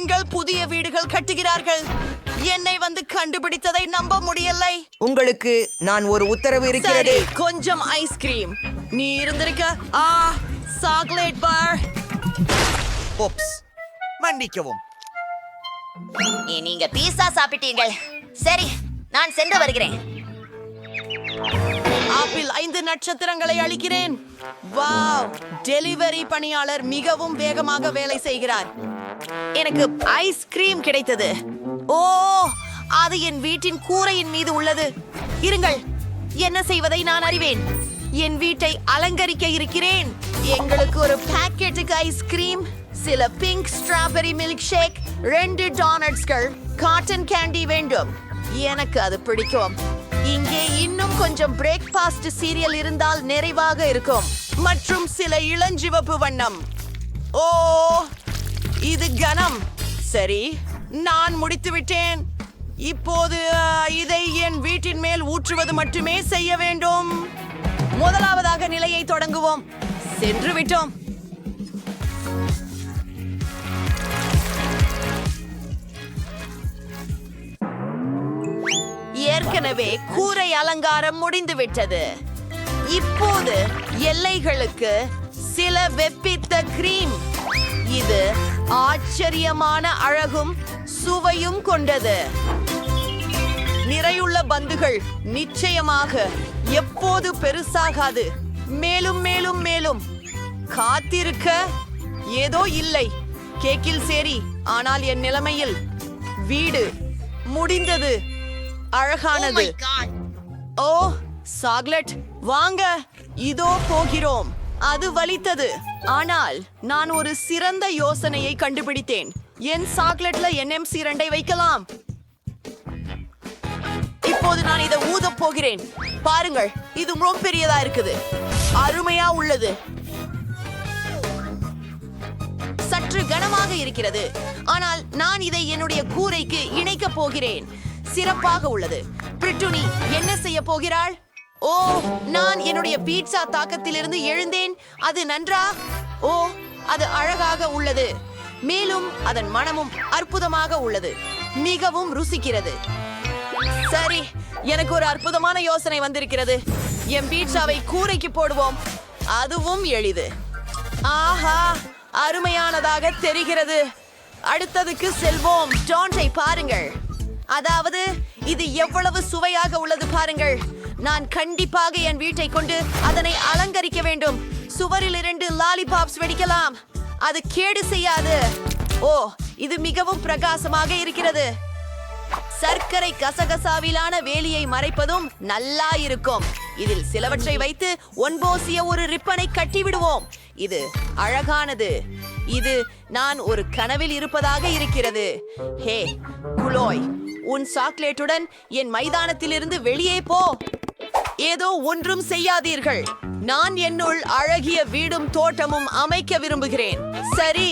பெண்கள் புதிய வீடுகள் கட்டுகிறார்கள். என்னை வந்து கண்டுபிடித்ததை நம்ப முடியலை. உங்களுக்கு நான் ஒரு உத்தரவு இருக்கிறது. சரி, கொஞ்சம் ஐஸ்கிரீம். நீ இருந்திருக்க. Chocolate bar. ஓப்ஸ், மன்னிக்கவும். நீங்க பீஸா சாப்பிட்டீர்கள். சரி, நான் சென்று வருகிறேன். ஆப்பிள் 5 நட்சத்திரங்களை அளிக்கிறேன். வாவ், டெலிவரி பணியாளர் மிகவும் வேகமாக வேலை செய்கிறார். எனக்கு ஐஸ்கிரீம் கிடைத்தது. ஓ, அது என் வீட்டின் கூரையின் மீது உள்ளது. இருங்கள், என்ன செய்வதை நான் அறிவேன். என் வீட்டை அலங்கரிக்க இருக்கிறேன். எங்களுக்கு ஒரு பாக்கெட்டுக்கு ஐஸ்கிரீம், சில பிங்க் ஸ்ட்ராபெரி மில்க் ஷேக், 2 டோனட்ஸ்கள், காட்டன் கேண்டி வேண்டும். எனக்கு அது பிடிக்கும். இங்கே இன்னும் கொஞ்சம் பிரேக்ஃபாஸ்ட் சீரியல் இருந்தால் நிறைவாக இருக்கும். மற்றும் சில இளஞ்சிவப்பு வண்ணம். ஓ, இது கனம். சரி, நான் முடித்து விட்டேன். இப்போது இதை என் வீட்டின் மேல் ஊற்றுவது மட்டுமே செய்ய வேண்டும். முதலாவதாக நிலையை தொடங்குவோம். சென்று விட்டோம். ஏற்கனவே கூரை அலங்காரம் முடிந்துவிட்டது. இப்போது எல்லைகளுக்கு சில வெப்பித்த கிரீம். இது ஆச்சரியமான அழகும் சுவையும் கொண்டது. நிறையுள்ள பந்துகள் நிச்சயமாக எப்போது பெருசாகாது. மேலும் மேலும் மேலும் காத்திருக்க ஏதோ இல்லை. கேக்கில் சரி, ஆனால் என் நிலைமையில் வீடு முடிந்தது. அழகானது. ஓ, சாக்லேட் வாங்க, இதோ போகிறோம். அது வலித்தது, ஆனால் நான் ஒரு சிறந்த யோசனையை கண்டுபிடித்தேன். என் சாக்லேட்ல NMC 2 வைக்கலாம். இப்போது நான் இதை ஊதப் போகிறேன். பாருங்கள், இது ரொம்ப பெரியதா இருக்குது. அருமையா உள்ளது. சற்று கனமாக இருக்கிறது, ஆனால் நான் இதை என்னுடைய கூரைக்கு இணைக்கப் போகிறேன். சிறப்பாக உள்ளது. பிரிட்டுனி என்ன செய்ய போகிறாள்? ஓ, நான் என்னுடைய பீட்சா தாக்கத்திலிருந்து எழுந்தேன். அது நன்றா? ஓ, அது அழகாக உள்ளது. மேலும் அதன் மனமும் அற்புதமாக உள்ளது. மிகவும் ருசிக்கிறது. சரி, எனக்கு ஒரு அற்புதமான யோசனை வந்திருக்கிறது. என் பீட்சாவை கூரைக்கு போடுவோம். அதுவும் எளிது. ஆஹா, அருமையானதாக தெரிகிறது. அடுத்ததுக்கு செல்வோம். ஜான்ஸை பாருங்கள். அதாவது இது எவ்வளவு சுவையாக உள்ளது பாருங்கள். நான் கண்டிப்பாக என் வீட்டை கொண்டு அதனை அலங்கரிக்க வேண்டும். சுவரில் 2 லாலிபாப்ஸ் வெடிக்கலாம். அது கேடு செய்யாது. ஓ, இது மிகவும் பிரகாசமாக இருக்கிறது. சர்க்கரை கசகசாவிலான வேலியை மறைப்பதும் நல்லா இருக்கும். இதில் சிலவற்றை வைத்து ஒன்போசிய ஒரு ரிப்பனை கட்டி விடுவோம். இது அழகானது. இது நான் ஒரு கனவில் இருப்பதாக இருக்கிறது. ஹே குலோய், உன் சாக்லேட்டுடன் என் மைதானத்திலிருந்து வெளியே போ. ஏதோ ஒன்றும் செய்யாதீர்கள். நான் என்னுள் அழகிய வீடும் தோட்டமும் அமைக்க விரும்புகிறேன். சரி,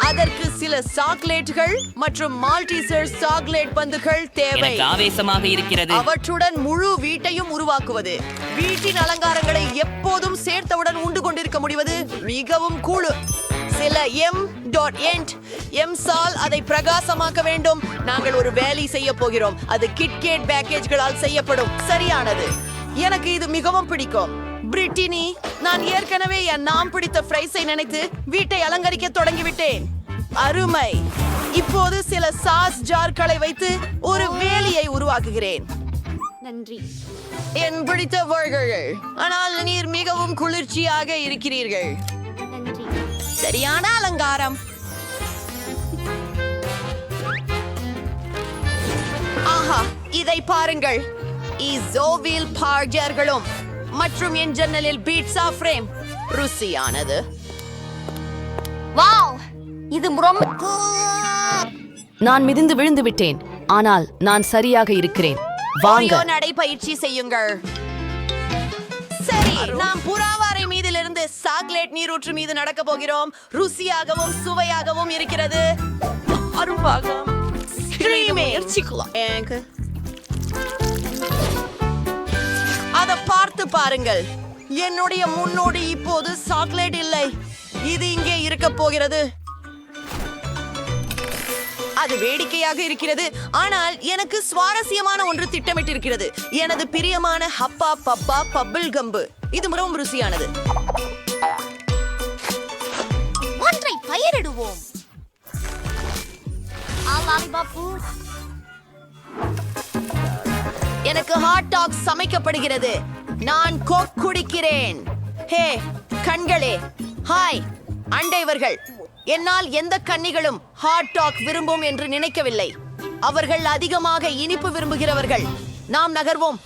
அதற்கு சில சாக்லேட்டுகள் மற்றும் மால்டீசர் சாக்லேட் பந்துகள் தேவை. ஆவேசமாக இருக்கிறது. அவற்றுடன் முழு வீட்டையும் உருவாக்குவது. வீட்டின் அலங்காரங்களை எப்போதும் சேர்த்தவுடன் உண்டு கொண்டிருக்க முடிவது மிகவும் கூழு. சில எம்சால் அதை பிரகாசமாக்க வேண்டும். நாங்கள் ஒரு வேலை செய்ய போகிறோம். அது கிட்கேட் பேக்கேஜ்களால் செய்யப்படும். சரியானது. எனக்கு இது மிகவும் பிடிக்கும். பிரிட்டினி, நான் ஏற்கனவே என் நாம் பிடித்த ஃப்ரைஸை நினைத்து வீட்டை அலங்கரிக்க தொடங்கிவிட்டேன். அருமை. இப்போது சில சாஸ் ஜார்களை வைத்து ஒரு வேலியை உருவாக்குகிறேன். நன்றி. என் பிடித்த பர்கர்கள். ஆனால் நீர் மிகவும் குளிர்ச்சியாக இருக்கிறீர்கள். நன்றி. சரியான அலங்காரம். ஆஹா, இதை பாருங்கள். இசோவில் பார்ஜர்களும் மற்றும் என் ஜன்னலில் பீட்சா ஃப்ரேம். ருசியானது. வாவ், இது ரொம்ப. நான் மிதிந்து விழுந்து விட்டேன், ஆனால் நான் சரியாக இருக்கிறேன். வாங்க, நடைபயிற்சி செய்யுங்கள். சரி, நாம் புறாவாரை மீதிலிருந்து சாக்லேட் நீரூற்று மீது நடக்க போகிறோம். ருசியாகவும் சுவையாகவும் இருக்கிறது. அரும்பாகம். அதை பார்த்து பாருங்கள். என்னுடைய முன்னோடி இப்போது சாக்லேட் இல்லை. இது இங்கே இருக்க போகிறது. அது வேடிக்கையாக இருக்கிறது, ஆனால் எனக்கு சுவாரஸ்யமான ஒன்று திட்டமிட்டிருக்கிறது. எனது பிரியமான ஹப்பா பப்பா பப்பிள் கம்பு. இது மிகவும் ருசியானது. ஒன்றை பயிரிடுவோம். எனக்கு ஹாட் டாக் சமைக்கப்படுகிறது. நான் கோக் குடிக்கிறேன். ஹே கண்களே, ஹாய் அண்டைவர்கள். என்னால் எந்த கன்னிகளும் ஹாட் டாக் விரும்பும் என்று நினைக்கவில்லை. அவர்கள் அதிகமாக இனிப்பு விரும்புகிறவர்கள். நாம் நகர்வோம்.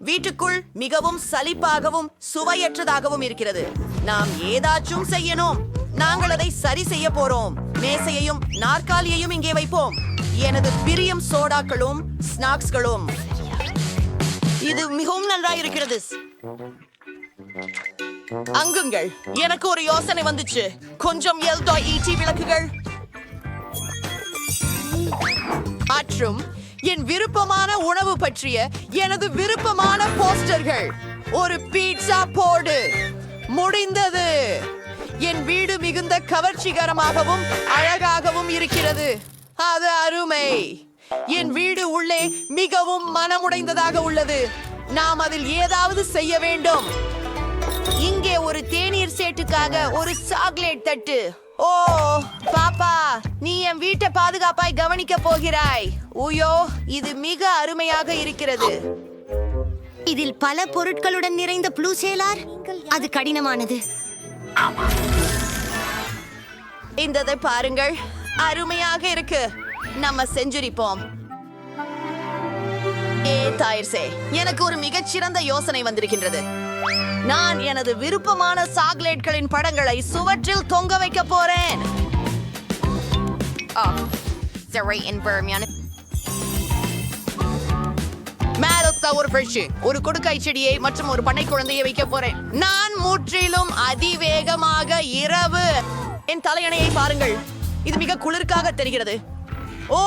வீட்டுக்குள் மிகவும் சலிப்பாகவும் சுவையற்றதாகவும் இருக்கிறது. நாம் ஏதாச்சும் செய்யணும். நாங்கள் அதை சரி செய்ய போறோம். மேசையையும் நாற்காலியையும் இங்கே வைப்போம். எனது பிரியம் சோடாக்களும் ஸ்நாக்ஸ்களும். இது மிகவும் நன்றாயிருக்கிறது. அங்குங்கள், எனக்கு ஒரு யோசனை வந்துச்சு. கொஞ்சம் எல்டாஇடி விளக்குகள் மற்றும் என் விருப்பமான உணவு பற்றிய எனது விருப்பமான போஸ்டர்கள். ஒரு பீட்சா போடு. முடிந்தது. என் வீடு மிகுந்த கவர்ச்சிகரமாகவும் அழகாகவும் இருக்கிறது. அது அருமை. என் வீடு உள்ளே மிகவும் மனமுடைந்ததாக உள்ளது. நாம் அதில் ஏதாவது செய்ய வேண்டும். இங்கே ஒரு தேநீர் சேட்டுக்காக ஒரு சாக்லேட் தட்டு. ஓ பாப்பா, நீ என் வீட்டை பாதுகாப்பாய் கவனிக்க போகிறாய். உயோ, இது மிக அருமையாக இருக்கிறது. இதில் பல பொருட்களுடன் நிறைந்த ப்ளூ சேலார். அது கடினமானது. இந்ததை பாருங்கள், அருமையாக இருக்கு. நம்ம செஞ்சுரிப்போம். தாயிர்சே, எனக்கு ஒரு மிகச்சிறந்த யோசனை வந்திருக்கின்றது. நான் எனது விருப்பமான சாக்லேட்களின் படங்களை சுவற்றில் தொங்க வைக்க போறேன். ஒரு கொடுக்காய் செடியை மற்றும் ஒரு பண்ணை குழந்தையை வைக்க போறேன். நான் முற்றிலும் அதிவேகமாக இரவு. என் தலையணையை பாருங்கள், இது மிக குளிர்காக தெரிகிறது. ஓ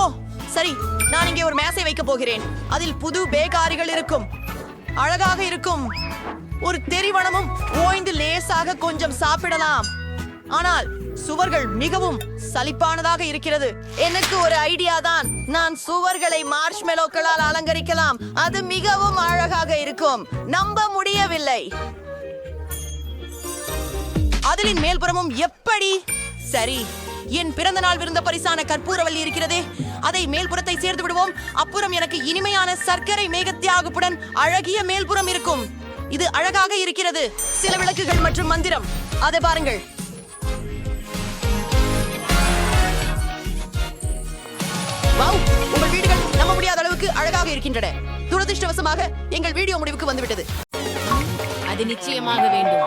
சரி, நான் இங்கே ஒரு மேசை வைக்க போகிறேன். அதில் புது பேகாரிகள் இருக்கும். அழகாக இருக்கும். ஒரு தெரிவனமும் ஓய்ந்து லேசாக கொஞ்சம் சாப்பிடலாம். ஆனால் சுவர்கள் மிகவும் சலிப்பானதாக இருக்கிறது. எனக்கு ஒரு ஐடியா தான். நான் சுவர்களை மார்ஷ்மெலோக்களால் அலங்கரிக்கலாம். அது மிகவும் அழகாக இருக்கும். நம்ப முடியவில்லை. அதிலின் மேல்புறமும் எப்படி? சரி, என் பிறந்த நாள் விருந்த பரிசான கற்பூரவல்லி இருக்கிறதே, அதை மேல்புறத்தை சேர்த்து விடுவோம். அப்புறம் எனக்கு இனிமையான சர்க்கரை மேகத்தியாகுப்புடன் அழகிய மேல்புறம் இருக்கும். இது அழகாக இருக்கிறது. சில விளக்குகள் மற்றும் மந்திரம். அதை பாருங்கள். வாவ், உங்கள் வீடுகள் நம்ப முடியாத அளவுக்கு அழகாக இருக்கின்றன. துரதிர்ஷ்டவசமாக எங்கள் வீடியோ முடிவுக்கு வந்துவிட்டது. அது நிச்சயமாக வேண்டும்.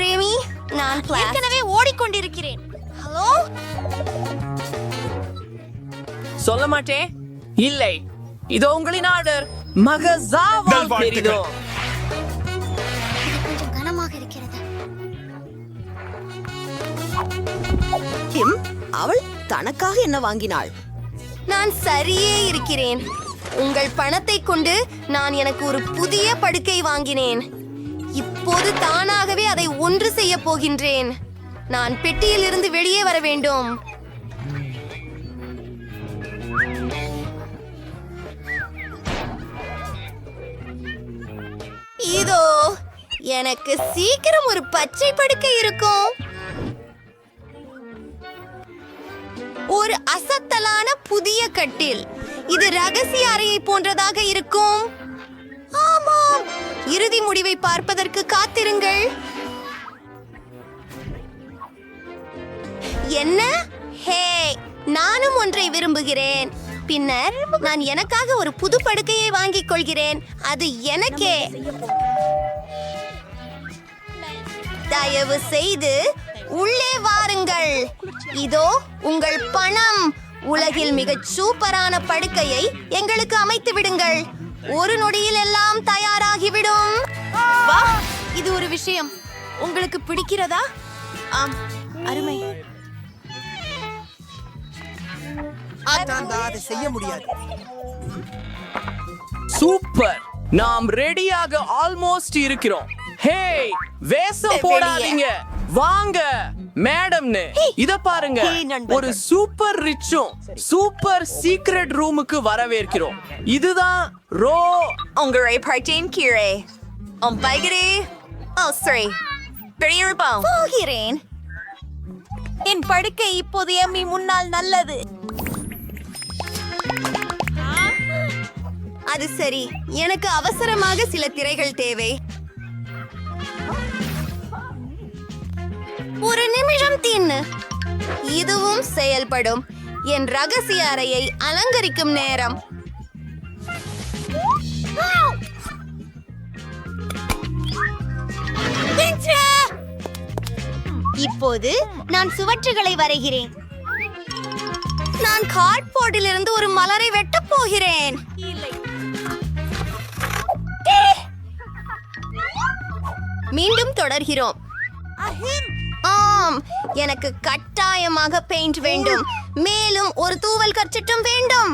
ரேமி, நான் ஏற்கனவே ஓடிக்கொண்டிருக்கிறேன். ஹலோ, சொல்ல மாட்டேன். இல்லை, இதோ உங்களின் ஆர்டர். மகசாவால் பெரிதோ. இது கொஞ்சம் கனமாக இருக்கிறது. கிம், அவள் தனக்காக என்ன வாங்கினாள்? நான் சரியே இருக்கிறேன். உங்கள் பணத்தை கொண்டு நான் எனக்கு ஒரு புதிய படுக்கை வாங்கினேன். இப்போது தானாகவே அதை ஒன்று செய்ய போகின்றேன். நான் பெட்டியில் இருந்து வெளியே வர வேண்டும். இதோ எனக்கு சீக்கிரம் ஒரு பச்சை படுக்கை இருக்கும். ஒரு அசத்தலான புதிய கட்டில். இது ரகசிய அறையை போன்றதாக இருக்கும். ஆமாம், இறுதி முடிவை பார்ப்பதற்கு காத்திருங்கள். என்ன? ஹே, நானும் ஒன்றை விரும்புகிறேன். பின்னர் நான் எனக்காக ஒரு புது படுக்கையை வாங்கிக் கொள்கிறேன். அது எனக்கே. தயவு செய்து உள்ளே வாருங்கள். இதோ உங்கள் பணம். உலகில் மிகச் சூப்பரான படுக்கையை எங்களுக்கு அமைத்து விடுங்கள். ஒரு நொடியில் எல்லாம் தயாராகிவிடும். வா, இது ஒரு விஷயம். உங்களுக்கு பிடிக்கிறதா? ஆம், அருமை. அதை செய்ய முடியாது. சூப்பர், நாம் ரெடியாக ஆல்மோஸ்ட் இருக்கிறோம். ஹே, வேஷம் போடாதீங்க, வாங்க. மேடம்னு இத பாருங்க, ஒரு சூப்பர் ரிச்சும் சூப்பர் சீக்ரெட் ரூமுக்கு வரவேற்கிறோம். இதுதான் ரோ. உங்களை பார்த்தேன் கீழே பைகரே. ஓ சரி, பெரியப்பா போகிறேன். என் படுக்கை இப்போது எம்மி முன்னால் நல்லது. அது சரி, எனக்கு அவசரமாக சில திரைகள் தேவை. ஒரு நிமிஷம் தின்னு. இதுவும் செயல்படும். என் ரகசிய அறையை அலங்கரிக்கும் நேரம். இப்போது நான் சுவற்றுகளை வரைகிறேன். நான் கார்ட்போர்டிலிருந்து ஒரு மலரை வெட்டப் போகிறேன். மீண்டும் தொடர்கிறோம். ஆம், எனக்கு கட்டாயமாக பெயிண்ட் வேண்டும். மேலும் ஒரு தூவல் கர்ச்சிட்டும் வேண்டும்.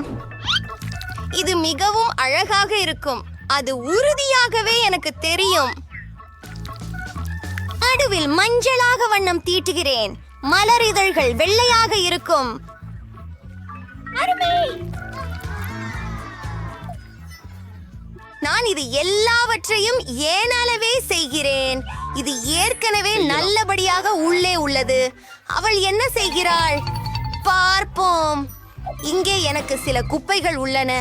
இது மிகவும் அழகாக இருக்கும். அது உறுதியாகவே எனக்கு தெரியும். நடுவில் மஞ்சளாக வண்ணம் தீட்டுகிறேன். மலர் இதழ்கள் வெள்ளையாக இருக்கும். நான் இது எல்லாவற்றையும் ஏனாலவே செய்கிறேன். இது ஏற்கனவே நல்லபடியாக உள்ளே உள்ளது. அவள் என்ன செய்கிறாள் பார்ப்போம். இங்கே எனக்கு சில குப்பைகள் உள்ளன.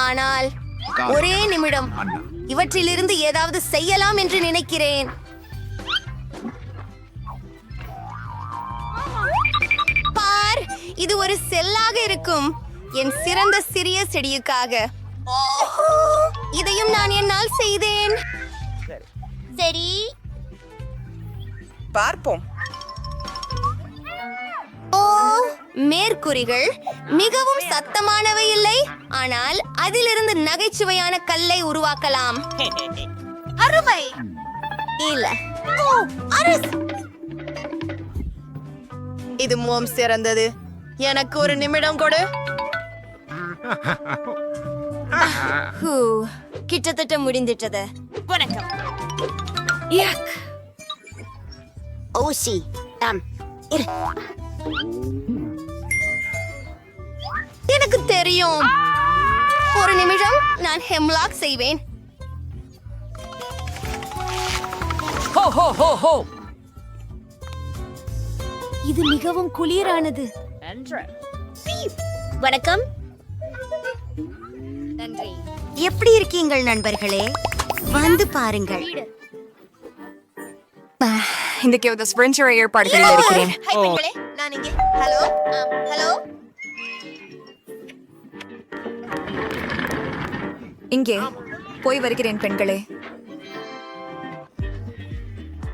ஆனால் ஒரே நிமிடம், இவற்றிலிருந்து ஏதாவது செய்யலாம் என்று நினைக்கிறேன். பார், இது ஒரு செல்லாக இருக்கும். என் சிறந்த சிறிய செடியுக்காக. இதையும் நான் என்னால் செய்தேன். சரி, பார்ப்போம். ஓ, மேற்கூறிகள் மிகவும் சத்தமானவை இல்லை, ஆனால் அதிலிருந்து நகைச்சுவையான கல்லை உருவாக்கலாம். அருமை இல்ல. ஓ, அரசு. இது மிகவும் சிறந்தது. எனக்கு ஒரு நிமிடம் கொடு. ஹூ, கிட்டத்தட்ட முடிந்துட்டது. வணக்கம். ஓசி எனக்கு தெரியும். ஒரு நிமிடம், நான் ஹெம்லாக் செய்வேன். ஹோ ஹோ ஹோ ஹோ. இது மிகவும் குளிரானது. வணக்கம். நன்றி. எப்படி இருக்கீங்கள் நண்பர்களே? வந்து பாருங்கள். இன்றைக்கு ஒரு ஸ்பிரின்சர் ஏற்பாடுகளில் இருக்கிறேன். ஹாய் பெண்களே, நான் இங்கே. Hello hello. இங்கே போய் வருகிறேன் பெண்களே.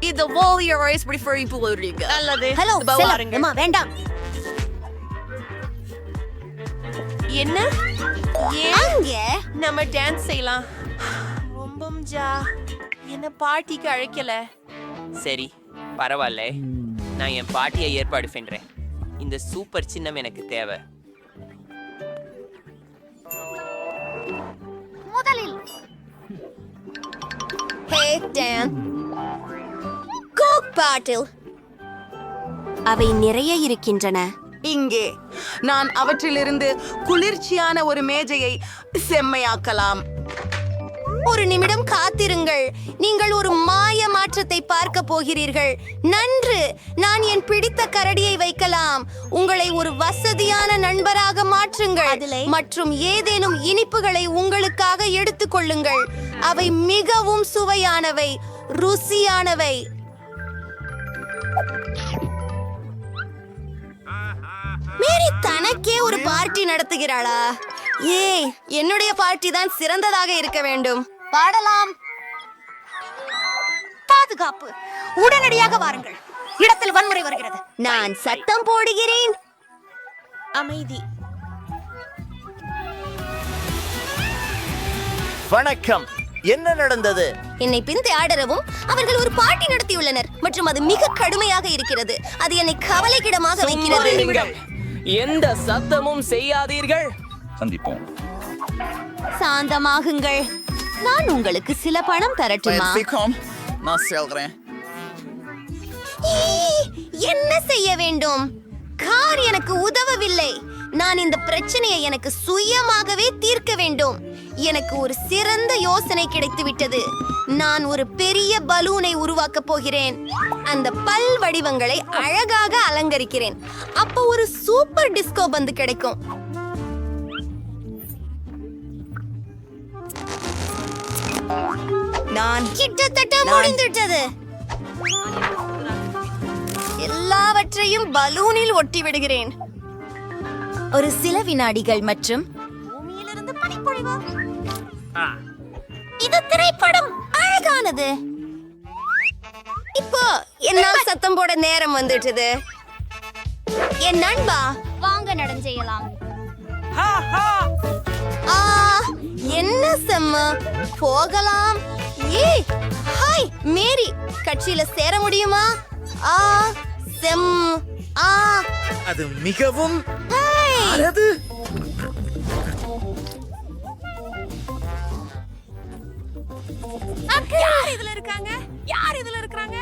இது வாலியர் ஐஸ் ப்ரிஃபரி புலரிங்க. அல்லது ஹலோ பாருங்க. அம்மா வேண்டாம். என்ன? அங்கே நம்ம டான்ஸ் செய்யலாம். ரொம்ப என்ன பார்ட்டிக்கு அழைக்கல. சரி, பரவாயில்ல. நான் என் பாட்டியை ஏற்பாடு பண்றேன். இந்த சூப்பர் சின்னம் எனக்கு தேவை. முதலில் ஹே டான் கோக் பாட்டில் அவை நிறைய இருக்கின்றன. இங்கே நான் அவற்றிலிருந்து குளிர்ச்சியான ஒரு மேஜையை செம்மையாக்கலாம். ஒரு நிமிடம் காத்திருங்கள். நீங்கள் ஒரு மாய மாற்றத்தை பார்க்க போகிறீர்கள். நன்று, நான் என் பிடித்த கரடியை வைக்கலாம். உங்களை ஒரு வசதியான நண்பராக மாற்றுங்கள் மற்றும் ஏதேனும் இனிப்புகளை உங்களுக்காக எடுத்துக்கொள்ளுங்கள். அவை மிகவும் சுவையானவை, ருசியானவை. மேரி தனக்கே ஒரு பார்ட்டி நடத்துகிறாளா? ஏய், என்னுடைய பார்ட்டி தான் சிறந்ததாக இருக்க வேண்டும். பாடலாம். பாதுகாப்பு, உடனடியாக வாருங்கள். இடத்தில் வன்முறை வருகிறது. நான் சத்தம் போடுகிறேன். அமைதி. வணக்கம். என்ன நடந்தது? என்னை பிந்தி ஆடரவும் அவர்கள் ஒரு பார்ட்டி நடத்தியுள்ளனர் மற்றும் அது மிக கடுமையாக இருக்கிறது. அது என்னை கவலைக்கிடமாக வைக்கிறது. நீங்கள் எந்த சத்தமும் செய்யாதீர்கள். சந்திப்போம். சாந்தமாகுங்கள். நான் உங்களுக்கு சில பணம் தரட்டுமா? நான் செல்கிறேன். என்ன செய்ய வேண்டும்? கார் எனக்கு உதவவில்லை. நான் இந்த பிரச்சனையை எனக்கு சுயமாகவே தீர்க்க வேண்டும். எனக்கு ஒரு சிறந்த யோசனை கிடைத்து விட்டது. நான் ஒரு பெரிய பலூனை உருவாக்கப் போகிறேன். அந்த பல் வடிவங்களை அழகாக அலங்கரிக்கிறேன். அப்போ ஒரு சூப்பர் டிஸ்கோ பந்து கிடைக்கும். நான் கிட்டத்தட்ட முடிந்துவிட்டது. எல்லாவற்றையும் பலூனில் ஒட்டி விடுகிறேன். ஒரு சில வினாடிகள் மற்றும் பூமியிலிருந்து பனிப்பொழிவு. இது திரைப்படம் அழகானது. இப்போ என்னால் சத்தம் போட நேரம் வந்துட்டது. என் நண்பா, வாங்க நடஞ்செய்யலாம். என்ன செம்ம, போகலாம். ஏய், ஹாய் மேரி, கட்சியில சேர முடியுமா? செம். அது மிகவும் ஹாய். அது யார் இதுல இருக்காங்க? யார் இதுல இருக்காங்க?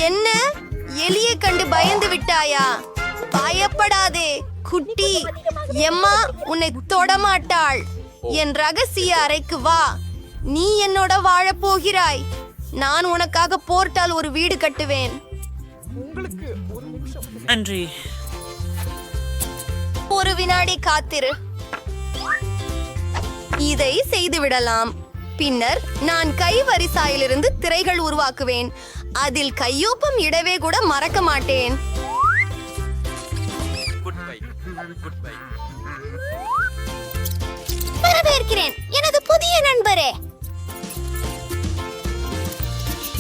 என்ன, எலியை கண்டு பயந்து விட்டாயா? பயப்படாதே குட்டி. எம்மா உன்னை தொடமாட்டாள். என் ரகசிய அறைக்கு வா. நீ என்னோட வாழப் போகிறாய். நான் உனக்காக போர்ட்டால் ஒரு வீடு கட்டுவேன். நன்றி. ஒரு வினாடி காத்திரு. இதை செய்து விடலாம். பின்னர் நான் கைவரிசாயிலிருந்து திரைகள் உருவாக்குவேன். அதில் கையொப்பம் இடவே கூட மறக்க மாட்டேன். வரவேற்கிறேன் எனது புதிய நண்பரே.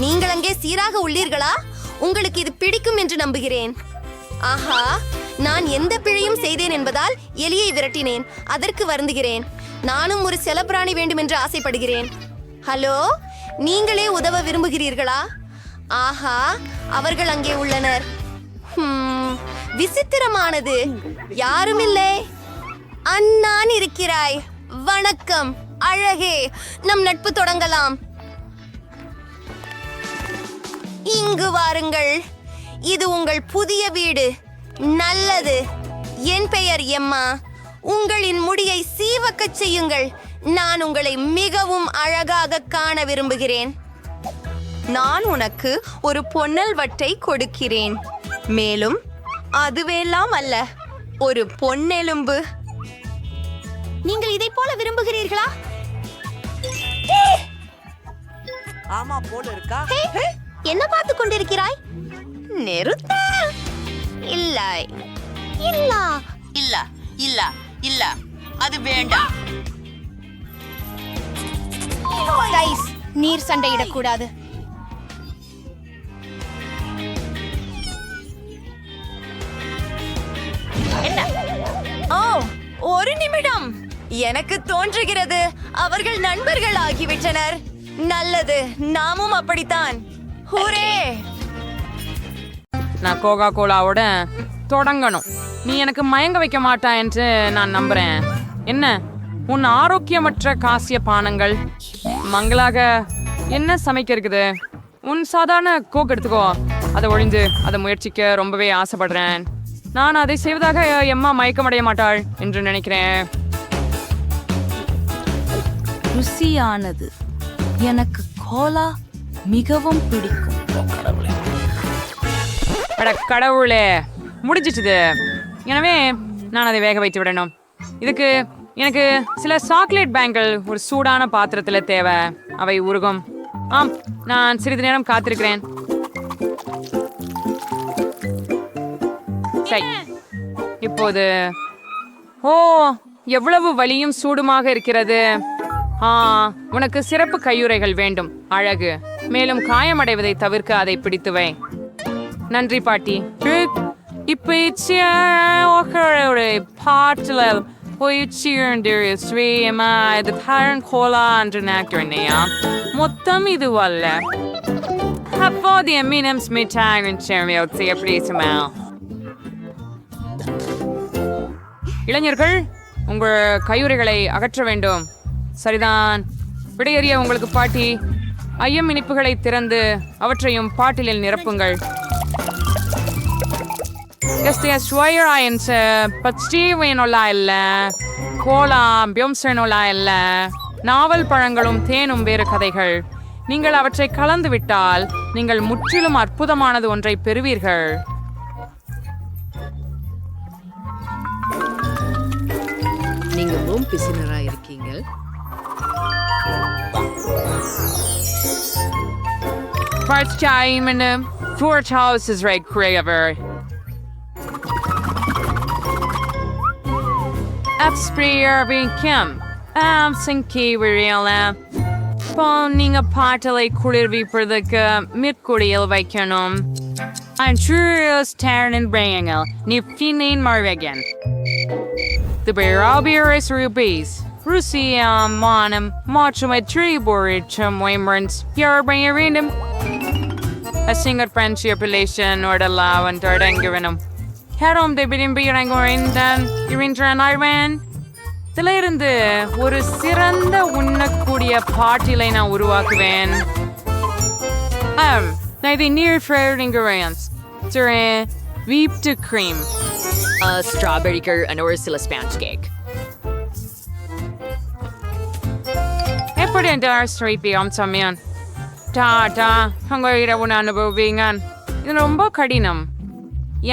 நீங்கள் அங்கே சீராக உள்ளீர்களா? உங்களுக்கு இது பிடிக்கும் என்று நம்புகிறேன். ஆஹா, நான் எந்த பிழையும் செய்தேன் என்பதால் எலியை விரட்டினேன். அதற்கு வருந்துகிறேன். நானும் ஒரு செல்லப்பிராணி வேண்டும் என்று ஆசைப்படுகிறேன். ஹலோ, நீங்களே உதவ விரும்புகிறீர்களா? ஆஹா, அவர்கள் அங்கே உள்ளனர். விசித்திரமானது. யாரும் இல்லை. அண்ணான் இருக்கிறாய். வணக்கம் அழகே, நம் நட்பு தொடங்கலாம். இங்கு வாருங்கள். இது உங்கள் புதிய வீடு. நல்லது. என் பெயர் எம்மா. உங்களின் முடியை சீவக்கச் செய்யுங்கள். நான் உங்களை மிகவும் அழகாக காண விரும்புகிறேன். நான் உனக்கு ஒரு பொன்னல் வட்டை கொடுக்கிறேன். மேலும் அதுவெல்லாம் அல்ல, ஒரு பொன்னெலும்பு. நீங்கள் இதை போல விரும்புகிறீர்களா? ஆமா போல இருக்கா? என்ன பார்த்து கொண்டிருக்கிறாய்? நிறுத்த. இல்லை இல்ல இல்ல இல்ல இல்ல, அது வேண்டாம். கைஸ், நீர் சண்டையிடக்கூடாது. ஒரு நிமிடம். எனக்கு தோன்றுகிறது அவர்கள் நண்பர்கள் ஆகிவிட்டனர். நல்லது, நாமும் அப்படித்தான். ஹூரே! நான் கோகா கோலாவோட தொடங்கணும். நீ எனக்கு மயங்க வைக்க மாட்டா என்று நான் நம்புறேன். என்ன உன் ஆரோக்கியமற்ற காசிய பானங்கள்? மங்களாக என்ன சமைக்க இருக்குது? உன் சாதாரண கோக் எடுத்துக்கோ. அதை ஒழிந்து அதை முயற்சிக்க ரொம்பவே ஆசைப்படுறேன். நான் அதை செய்வதாக எம்மா மயக்கமடைய மாட்டாள் என்று நினைக்கிறேன். ருசியானது. எனக்கு கோலா மிகவும் பிடிக்கும். அட கடவுளே, முடிஞ்சிச்சுது. எனவே நான் அதை வேக வைத்து விடணும். இதுக்கு எனக்கு சில சாக்லேட் பேங்கிள் ஒரு சூடான பாத்திரத்தில் தேவை. அவை உருகும். ஆம், நான் சிறிது நேரம் காத்திருக்கிறேன். சரி, இப்போது ஓ, எவ்வளவு வலியும் சூடுமாக இருக்கிறது. உனக்கு சிறப்பு கையுறைகள் வேண்டும். அழகு. மேலும் காயமடைவதை தவிர்க்க அதை பிடித்து வை. நன்றி பாட்டி. மொத்தம் இதுவல்ல. அப்போதைய மீனம் எப்படி இளைஞர்கள், உங்கள் கையுறைகளை அகற்ற வேண்டும். சரிதான், விடையறிய உங்களுக்கு பாட்டி. ஐயம் இனிப்புகளை திறந்து அவற்றையும் பாட்டிலில் நிரப்புங்கள். நாவல் பழங்களும் தேனும் வேறு கதைகள். நீங்கள் அவற்றை கலந்து விட்டால் நீங்கள் முற்றிலும் அற்புதமானது ஒன்றை பெறுவீர்கள். நீங்க ரொம்ப பிசினரா இருக்கீங்க. First time in the fourth house is right craver. Upsprayer being Kim. Sinki Virila. நீங்க பாட்டலை குளிர்விப்பதற்கு மிற்குடியில் வைக்கணும். I'm sure starting bringing நீ பின்னின் மறுவகன். The Barabiris rupees. Russia manam marchum triborichum waymrans. You're bringing random. A single friendship relation or the law and Dardangavinum. Harom de Bidimbirangorindan, Irinjan Iran. இதிலிருந்து ஒரு சிறந்த உண்ணக்கூடிய பாட்டிலை நான் உருவாக்குவேன். நான் இதை நீர் ஃப்ளேவர்ட் இன்கிரியன்ஸ் வீப்டு கிரீம், ஸ்ட்ராபெரிகள் ஒரு சில ஸ்பாஞ்ச் கேக். எப்படி இந்த ஸ்ட்ரைப்பி அம்சமியான் டாடா அங்கே இரவு அனுபவிங்க. இது ரொம்ப கடினம்.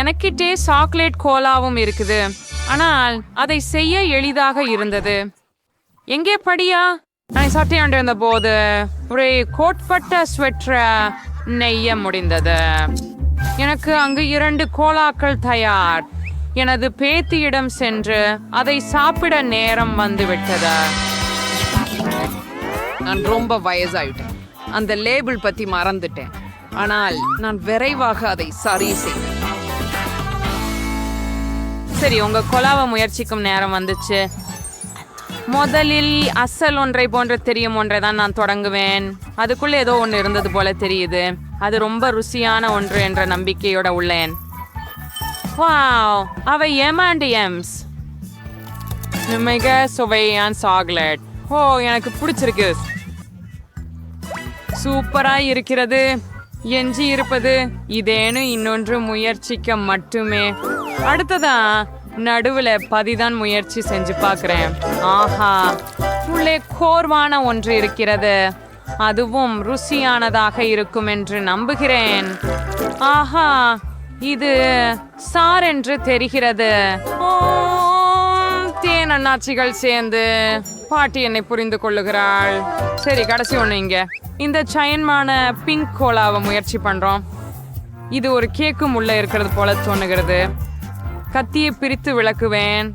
எனக்கிட்டே சாக்லேட் கோலாவும் இருக்குது, ஆனால் அதை செய்ய எளிதாக இருந்தது. எங்கே படியா? நான் சட்டையாண்டு இருந்த போது ஒரு கோட்பட்ட ஸ்வெட்டரை நெய்ய முடிந்தது. எனக்கு அங்கு 2 கோலாக்கள் தயார். எனது பேத்தியிடம் சென்று அதை சாப்பிட நேரம் வந்துவிட்டது. நான் ரொம்ப வயசாயிட்டேன். அந்த லேபிள் பத்தி மறந்துட்டேன், ஆனால் நான் விரைவாக அதை சரி செய்வேன். சரி, உங்க கொலாவை முயற்சிக்கும் நேரம் வந்துச்சு. முதலில் அசல் ஒன்றை போன்ற தெரியும் ஒன்றை தான் நான் தொடங்குவேன். அதுக்குள்ள ஏதோ ஒன்று இருந்தது போல தெரியுது. அது ரொம்ப ருசியான ஒன்று என்ற நம்பிக்கையோட உள்ளேன். வாவ், அவை எம்ஸ் மிக சுவையான சாக்லேட். ஓ, எனக்கு பிடிச்சிருக்கு. சூப்பரா இருக்கிறது. எஞ்சி இருப்பது இதேனு இன்னொன்று முயற்சிக்க மட்டுமே. அடுத்ததா நடுவுல பதிதான் முயற்சி செஞ்சு பார்க்கிறேன். ஆஹா, உள்ளே கோர்வான ஒன்று இருக்கிறது. அதுவும் ருசியானதாக இருக்கும் என்று நம்புகிறேன். ஆஹா, இது சார் என்று தெரிகிறது. தேன் அண்ணாச்சிகள் சேர்ந்து பாட்டி என்னை புரிந்து கொள்ளுகிறாள். சரி, கடைசி ஒண்ணு இங்க இந்த சயன்மான பிங்க் கோலாவை முயற்சி பண்றோம். இது ஒரு கேக்கும் உள்ள இருக்கிறது போல தோணுகிறது. கத்தியை பிரித்து விளக்குவேன்.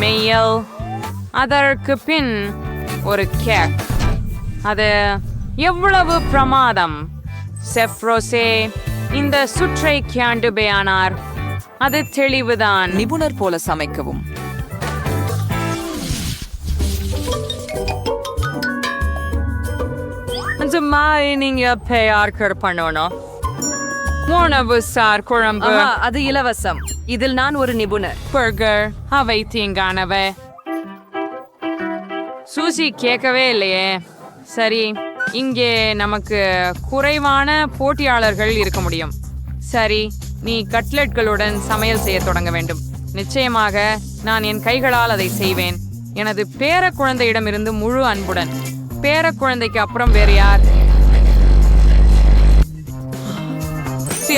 மெய்யல். அதற்கு பின் ஒரு கேக். அது எவ்வளவு பிரமாதம்! செஃப்ரோசே இந்த சுற்றை கியாண்டுபேயானார். அது தெளிவுதான். நிபுணர் போல சமைக்கவும். அந்த மாதிரி நீங்க பெயர் பண்ணணும். உணவு சார் குழம்பு. அது இலவசம். இதில் நான் ஒரு நிபுணர். பர்கர் அவை தீங்கானவை. சூசி கேட்கவே இல்லையே. சரி, இங்கே நமக்கு குறைவான போட்டியாளர்கள் இருக்க முடியும். சரி, நீ கட்லெட்களுடன் சமையல் செய்ய தொடங்க வேண்டும். நிச்சயமாக நான் என் கைகளால் அதை செய்வேன். எனது பேர குழந்தையிடமிருந்து முழு அன்புடன். பேர குழந்தைக்கு அப்புறம் வேறு யார்?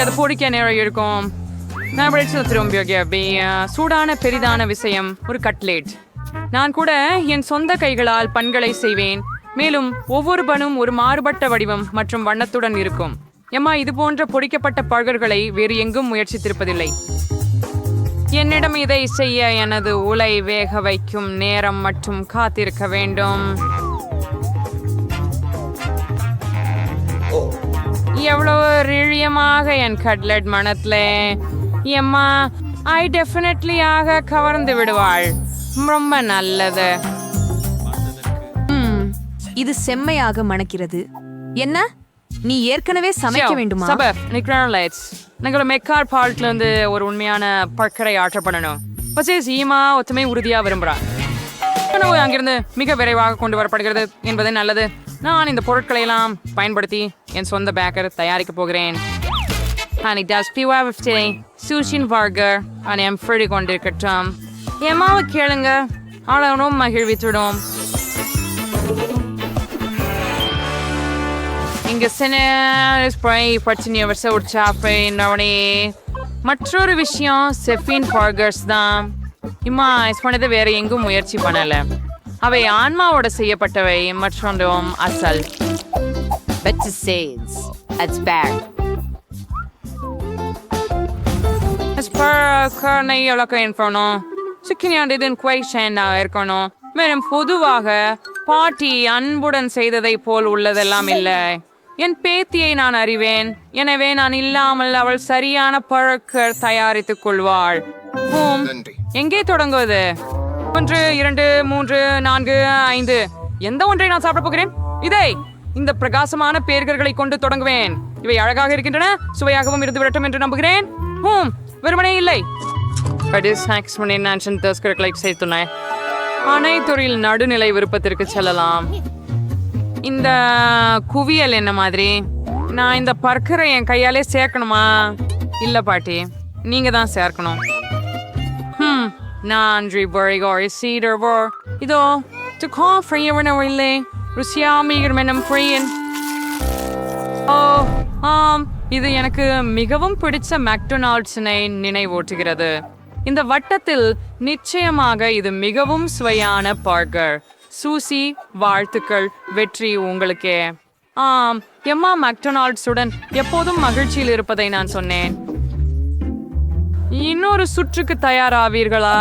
அது பொடிக்க நேரம் இருக்கும். நான் திரும்பி சூடான பெரிதான விஷயம் ஒரு கட்லெட். நான் கூட என் சொந்த கைகளால் பண்களை செய்வேன். மேலும் ஒவ்வொரு பனும் ஒரு மாறுபட்ட வடிவம் மற்றும் வண்ணத்துடன் இருக்கும். எம்மா, இது போன்ற பொடிக்கப்பட்ட பர்கர்களை வேறு எங்கும் முயற்சித்திருப்பதில்லை. என்னிடம் இதை செய்ய எனது உலை வேக வைக்கும் நேரம் மற்றும் காத்திருக்க வேண்டும். எவ்வளவு ரிழியமாக என் கட்லெட் மனத்துல. எம்மா, ஐ டெஃபினெட்லியாக கவர்ந்து விடுவாள். ரொம்ப நல்லது. இது செம்மையாக மணக்கிறது. என்ன, நீ ஏற்கனவே சமைக்க வேண்டுமா? சபர் நிக்ரான்லைட்ஸ் நாங்கள் மெக்கார் பார்ட்ல இருந்து ஒரு உண்மையான பர்கரை ஆர்டர் பண்ணணும். பச்சே சீமா ஒத்துமை உறுதியா விரும்புறான். உணவு அங்கிருந்து மிக விரைவாக கொண்டு வரப்படுகிறது என்பது நல்லது. நான் இந்த பொருட்களை எல்லாம் பயன்படுத்தி என் சொந்த பேக்கர் தயாரிக்க போகிறேன். சூஷின் பர்கர் ஃப்ரெடி கொண்டிருக்கட்டும். எம்மாவை கேளுங்க, ஆளவனும் மகிழ்வித்துடும். இங்க மற்றொரு விஷயம் செஃபின் பர்கர்ஸ் தான். பண்ணது வேற எங்கும் முயற்சி பண்ணல. அவை ஆன்மாவோட செய்யப்பட்டவை, மற்றொன்றும் அசல். இருக்கணும். மேலும் பொதுவாக பாட்டி அன்புடன் செய்ததை போல் உள்ளதெல்லாம் இல்லை. என் பேத்தியை நான் அறிவேன், எனவே நான் இல்லாமல் அவள் சரியான பழக்க தயாரித்துக் கொள்வாள். எங்கே தொடங்குவது? 1 2 3 4 5 எந்த ஒன்றை நான் சாப்பிட போகிறேன்? இந்த பிரகாசமான பேர்களை கொண்டு தொடங்குவேன். இவை அழகாக இருக்கின்றன, சுவையாகவும் இருந்து விடட்டும் என்று நம்புகிறேன். வெறுமனே இல்லை. அனைத்துறையில் நடுநிலை விருப்பத்திற்கு செல்லலாம். இந்த குவியல் என்ன மாதிரி? நான் இந்த பர்கரை என் கையாலே சேர்க்கணுமா? இல்ல பாட்டி, நீங்க தான் சேர்க்கணும். நன்றி பரிகாரி சீடர்வோ. இதோ இல்லை ருசியாமிகர்மெனம் ஃப்ரீயன். இது எனக்கு மிகவும் பிடிச்ச மெக்டொனால்ட்ஸினை நினைவூட்டுகிறது. இந்த வட்டத்தில் நிச்சயமாக இது மிகவும் சுவையான பர்கர். சூசி, வாழ்த்துக்கள், வெற்றி உங்களுக்கே. எம்மா மெக்டொனால்ட்ஸுடன் எப்போதும் மகிழ்ச்சியில் இருப்பதை நான் சொன்னேன். இன்னொரு சுற்றுக்கு தயாராவீர்களா?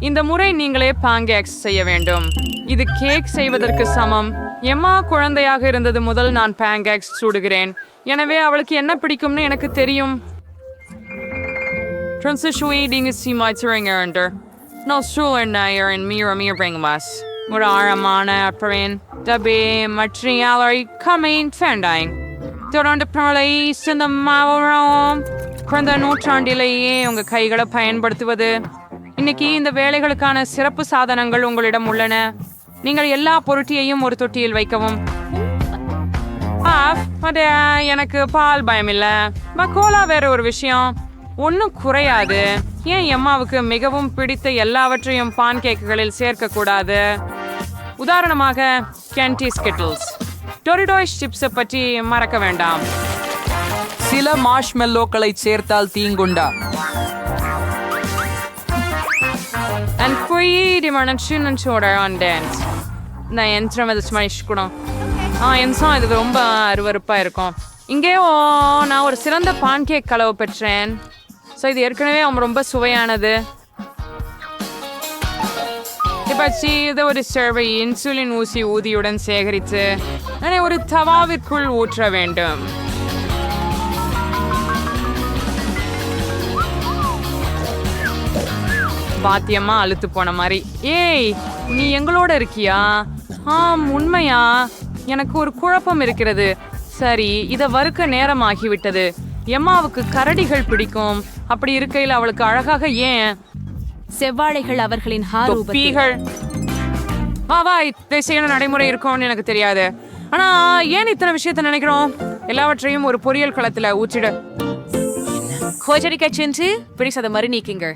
இந்த முறை நீங்களே பாங்கேக்ஸ் செய்ய வேண்டும். இது கேக் செய்வதற்கு சமம். எம்மா குழந்தையாக இருந்தது முதல் நான் பாங்கேக்ஸ் சுடுகிறேன். எனவே அவளுக்கு என்ன பிடிக்கும்னு எனக்கு தெரியும். ஒரு ஆழமான அப்பரின் டபே மற்றியாளரை கமைன் ஃபேண்டாயின் தொடர்ந்து குறைந்த நூற்றாண்டிலேயே உங்க கைகளை பயன்படுத்துவது. இன்னைக்கு இந்த வேலைகளுக்கான சிறப்பு சாதனங்கள் உங்களிடம் உள்ளன. நீங்கள் எல்லா பொருட்டையும் ஒரு தொட்டியில் வைக்கவும். எனக்கு பால் பயம் இல்ல. கோலா வேற ஒரு விஷயம், ஒன்னும் குறையாது. ஏன் எம்மாவுக்கு மிகவும் பிடித்த எல்லாவற்றையும் பான் கேக்குகளில் சேர்க்க கூடாது? உதாரணமாக கேண்டி ஸ்கிட்டில்ஸ், டொரிடோஸ் சிப்ஸை பற்றி மறக்க வேண்டாம். சில மார்ஷ்மெல்லோக்களை சேர்த்தால் தீங்குண்டா? இது ரொம்ப அருவருப்பா இருக்கும். இங்கேயோ நான் ஒரு சிறந்த பான்கேக் கலவை பெற்றேன். இது ஏற்கனவே ரொம்ப சுவையானது. இதை ஒரு சேர்வை இன்சுலின் ஊசி ஊதியுடன் சேகரித்து அதை ஒரு தவாவிற்குள் ஊற்ற வேண்டும். பாத்தியம்மா அழுத்து போன மாதிரி. ஏய், நீ எங்களோட இருக்கியா? உண்மையா? எனக்கு ஒரு குழப்பம் இருக்கிறது. சரி, இதை வறுக்க நேரம் ஆகிவிட்டது. எம்மாவுக்கு கரடிகள் பிடிக்கும். அப்படி இருக்கையில் அவளுக்கு அழகாக ஏன் செவ்வாழைகள் அவர்களின் தொப்பிகள் இதை செய்யணும் நடைமுறை இருக்கும்னு எனக்கு தெரியாது. ஆனா ஏன் இத்தனை விஷயத்த நினைக்கிறோம்? எல்லாவற்றையும் ஒரு பொரியல் களத்துல ஊற்றிட கோச்சரிக்கை செஞ்சு பிடிச்சத மாதிரி நீக்குங்க.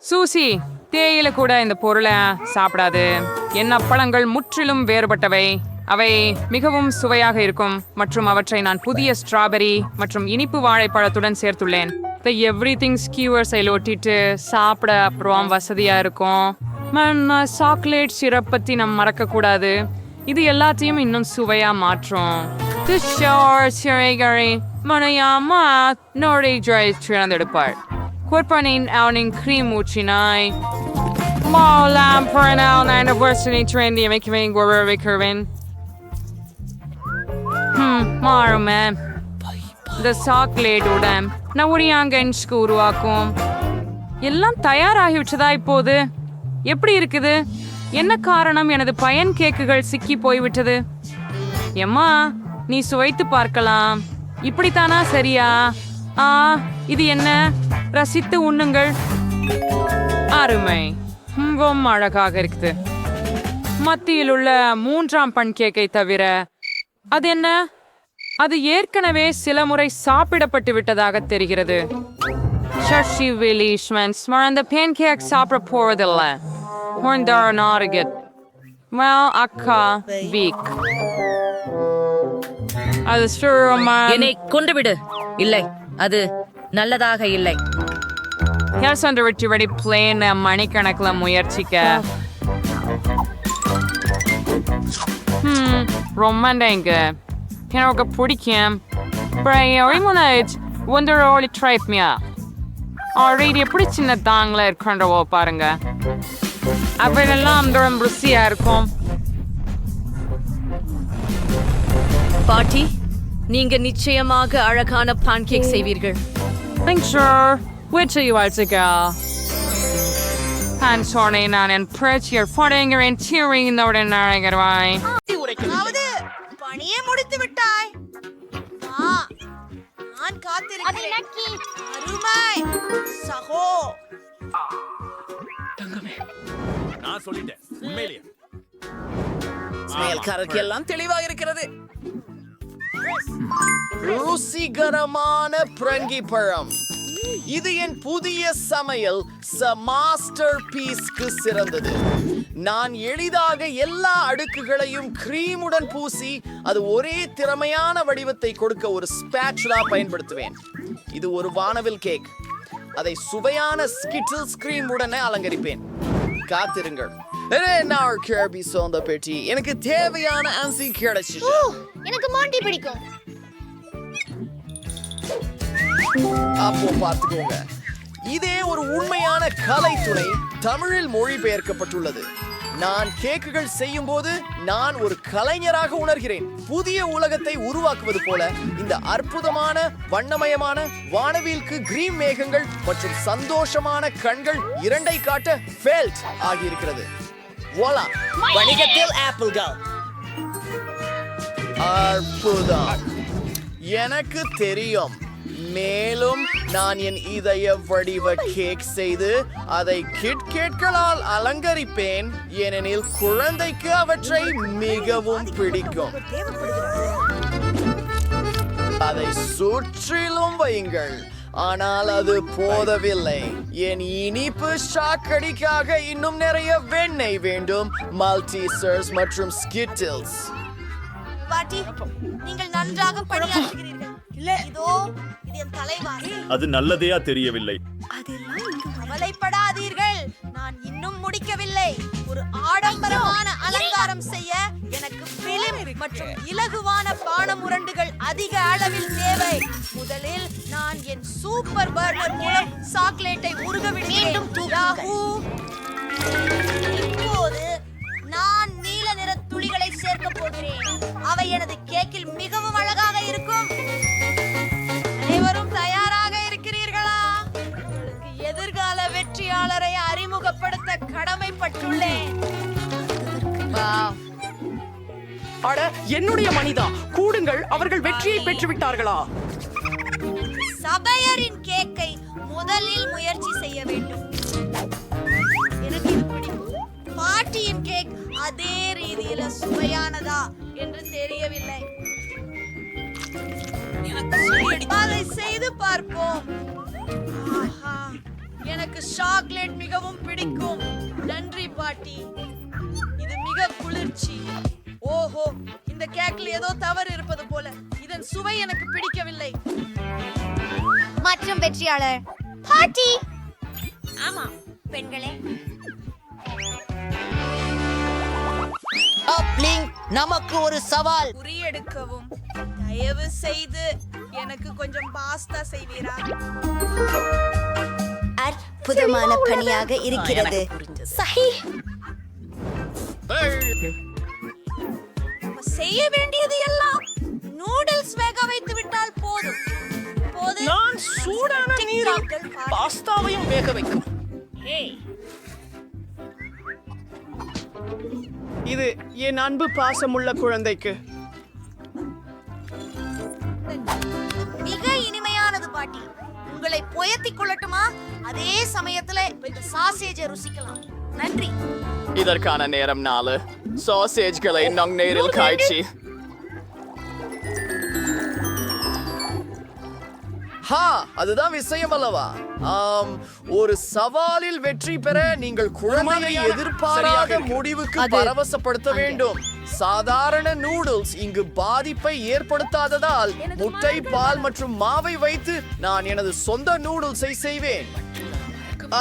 சூசி, தேயில கூட இந்த பொருளை சாப்பிடாது. என் அப்பளங்கள் முற்றிலும் வேறுபட்டவை. அவை மிகவும் சுவையாக இருக்கும் மற்றும் அவற்றை நான் புதிய ஸ்ட்ராபெரி மற்றும் இனிப்பு வாழைப்பழத்துடன் சேர்த்துள்ளேன். எவ்ரிதிங் ஸ்கியூவர்ஸை ஒட்டிட்டு சாப்பிட அப்புறம் வசதியா இருக்கும். சாக்லேட் சிரப் பத்தி நம்ம மறக்க கூடாது. இது எல்லாத்தையும் இன்னும் சுவையா மாற்றும். எடுப்பாள் குர்பானின் அவனின் கிரீம் ஊற்றினாய். மாறுமே இந்த சாக்லேட்டுடன் நான் ஒரு அங்கன்ஸ்க்கு உருவாக்கும். எல்லாம் தயாராகிவிட்டதா இப்போது? எப்படி இருக்குது? என்ன காரணம் எனது பயன் கேக்குகள் சிக்கி போய்விட்டது? எம்மா, நீ சுவைத்து பார்க்கலாம். இப்படித்தானா? சரியா? இது என்ன? ரசித்து உண்ணுங்கள். அருமை, ரொம்ப அழகாக இருக்குது. மத்தியில் உள்ள 3ஆம் பன்கேக்கை தவிர அது என்ன? அது ஏற்கனவே சில முறை சாப்பிடப்பட்டு விட்டதாக தெரிகிறது. ஷஷி விலிஷ்மன்ஸ் அந்த பேன்கேக் சாப்பிட போவதில்ல. அக்கா வீக் அது என்னை கொண்டுவிடு. இல்லை, அது நல்லதாக இல்லை. வெற்றி பிளேன் மணிக்கணக்கில் முயற்சிக்க ரொம்ப எனக்கு பிடிக்கும். ஆல்ரெடி எப்படி சின்ன தாங்கள இருக்கின்றவோ பாருங்க. அவையெல்லாம் ரொம்ப ருசியா இருக்கும். பாட்டி, நீங்க நிச்சயமாக அழகான பான்கேக் செய்வீர்கள். நான் என் பிரச்சியர் படையங்கரின் தீவிரனுடன் அழைக்கிறவாய். பணியே முடித்து விட்டாய். நான் காத்திருக்கிறேன். அருமை சகோ. நான் சொல்லிட்டேன், உண்மையிலேயே சமையல்காரருக்கு எல்லாம் தெளிவாக இருக்கிறது. ருசிகரமான பிரங்கி பழம். இது என் புதிய சமையல் மாஸ்டர் பீஸ்க்கு சிறந்தது. நான் எளிதாக எல்லா அடுக்குகளையும் கிரீமுடன் பூசி அது ஒரே திறமையான வடிவத்தை கொடுக்க ஒரு ஸ்பேச்சுலா பயன்படுத்துவேன். இது ஒரு வானவில் கேக். அதை சுவையான ஸ்கிட்டில்ஸ் கிரீமுடன் அலங்கரிப்பேன். காத்திருங்கள். எனக்கு தேவையான அன்சி கிடைச்சு. எனக்கு மாண்டி பிடிக்கும். அப்போ பார்த்துக்கோங்க. இதே ஒரு உண்மையான கலைத்துறை தமிழில் மொழிபெயர்க்கப்பட்டுள்ளது. நான் கேக்குகள் செய்யும் போது நான் ஒரு கலைஞராக உணர்கிறேன். புதிய உலகத்தை உருவாக்குவது போல இந்த அற்புதமான வண்ணமயமான வானவில்க்கு கிரீம் மேகங்கள் மற்றும் சந்தோஷமான கண்கள் இரண்டை காட்ட ஃபெல்ட் ஆகியிருக்கிறது. வணிகத்தில் ஆப்பிள்கள். அற்புதம். எனக்கு தெரியும். மேலும் நான் என் இதய வடிவ கேக் செய்து அதை கிட்கேட்களால் அலங்கரிப்பேன். ஏனெனில் குழந்தைக்கு அவற்றை மிகவும் பிடிக்கும். அதை சுற்றிலும் வையுங்கள். ஆனால் அது போதவில்லை. என் இனிப்பு சாக்கடிக்காக இன்னும் நிறைய வெண்ணெய் வேண்டும். மல்டிசர்ஸ் மற்றும் ஸ்கிட்டில்ஸ். பாட்டி, நீங்கள் நன்றாக பணியாற்றுகிறீர்கள். இதோ இது என் தலைவாரி. அது நல்லதையா தெரியவில்லை. கவலைப்படாதீர்கள், நான் இன்னும் முடிக்கவில்லை. ஒரு ஆடம்பரமான அலங்காரம் செய்ய எனக்கு பிலிம் மற்றும் இலகுவான பானமுரண்டுகள் அதிக அளவில் தேவை. முதலில் நான் என் சூப்பர் பர்னர் மூலம் சாக்லேட்டை உருக விடுகிறேன். இப்போது நான் நீல நிற துளிகளை சேர்க்க போகிறேன். அவை எனது கேக்கில் மிகவும் அழகாக இருக்கும். அனைவரும் தயாராக இருக்கிறீர்களா? உங்களுக்கு எதிர்கால வெற்றியாளரை அறிமுகப்படுத்த கடமைப்பட்டுள்ளேன். அட, என்னுடைய மனிதா, கூடுங்கள். அவர்கள் வெற்றியை பெற்றுவிட்டார்களா? சபையரின் கேக்கை முதலில் முயற்சி செய்ய வேண்டும். எனக்கு இது பிடிக்கும். பாட்டியின் கேக் அதே ரீதியில சுவையானதா என்று தெரியவில்லை. அதை செய்து பார்ப்போம். எனக்கு சாக்லேட் மிகவும் பிடிக்கும். நன்றி பாட்டி, இது மிக குளிர்ச்சி. ஓஹோ, இந்த கேக்கில் ஏதோ தவறு இருப்பது போல. இதன் சுவை எனக்கு பிடிக்கவில்லை. மற்றும் வெற்றியாளர் பாட்டி. ஆமா பெண்களே, நமக்கு ஒரு சவால். குறியெடுக்கவும். தயவு செய்து எனக்கு கொஞ்சம் பாஸ்தா செய்வீரா? அற்புதமான பணியாக இருக்கிறது. சஹி. செய்ய வேண்டியது எல்லாம் நூடுல்ஸ் வேக வைத்து விட்டால் போதும். நான் சூடான நீரில் பாஸ்தாவையும் வேக வைக்கும். இது என் அன்பு பாசமுள்ள குழந்தைக்கு. மிக இனிமையானது பாட்டி. உங்களை போய் உயர்த்திக் கொள்ளட்டுமா? அதே சமயத்துல இந்த சாசேஜை ருசிக்கலாம். நன்றி. இதற்கான நேரம் 4 சாசேஜ்களை நம் நேரில் காய்ச்சி அதுதான் விஷயம் அல்லவா? ஒரு சவாலில் வெற்றி பெற நீங்கள் குழந்தையை எதிர்பாராத முடிவுக்கு பரவசப்படுத்த வேண்டும். சாதாரண நூடுல்ஸ் இங்கு பாதிப்பை ஏற்படுத்தாததால் முட்டை, பால் மற்றும் மாவை வைத்து நான் எனது சொந்த நூடுல்ஸை செய்வேன்.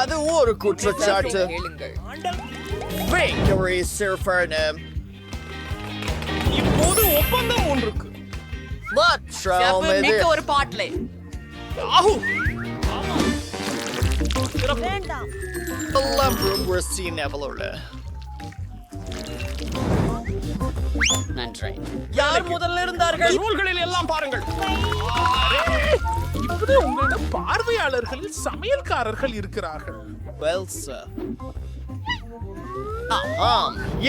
அது ஒரு குற்றச்சாட்டு. இப்போது ஒப்பந்தம் ஒன்றுக்கு ஒரு பாட்டிலே நன்றி. யார் முதல்ல இருந்தார்கள்? நூல்களில் எல்லாம் பாருங்கள். இப்போது உங்களிடம் பார்வையாளர்களில் சமையல்காரர்கள் இருக்கிறார்கள்.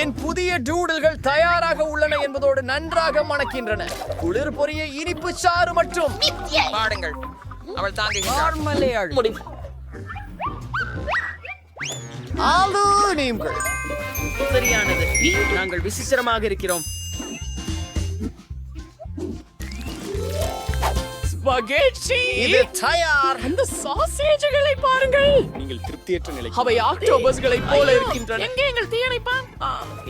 என் புதிய டூடல்கள் தயாராக உள்ளன என்பதோடு நன்றாக மணக்கின்றன. குளிர் பொரிய இனிப்பு சாறு மற்றும் பாடுங்கள். அவள் தாங்குகிறாள். சரியானது. நாங்கள் விசித்திரமாக இருக்கிறோம். இது தயார். அந்த சாசேஜ்களை பாருங்கள். நீங்கள் திருப்தியற்ற நிலை. அவை ஆக்டோபஸ்களை போல இருக்கின்றன. எங்கே எங்கள் தீயணைப்பான்?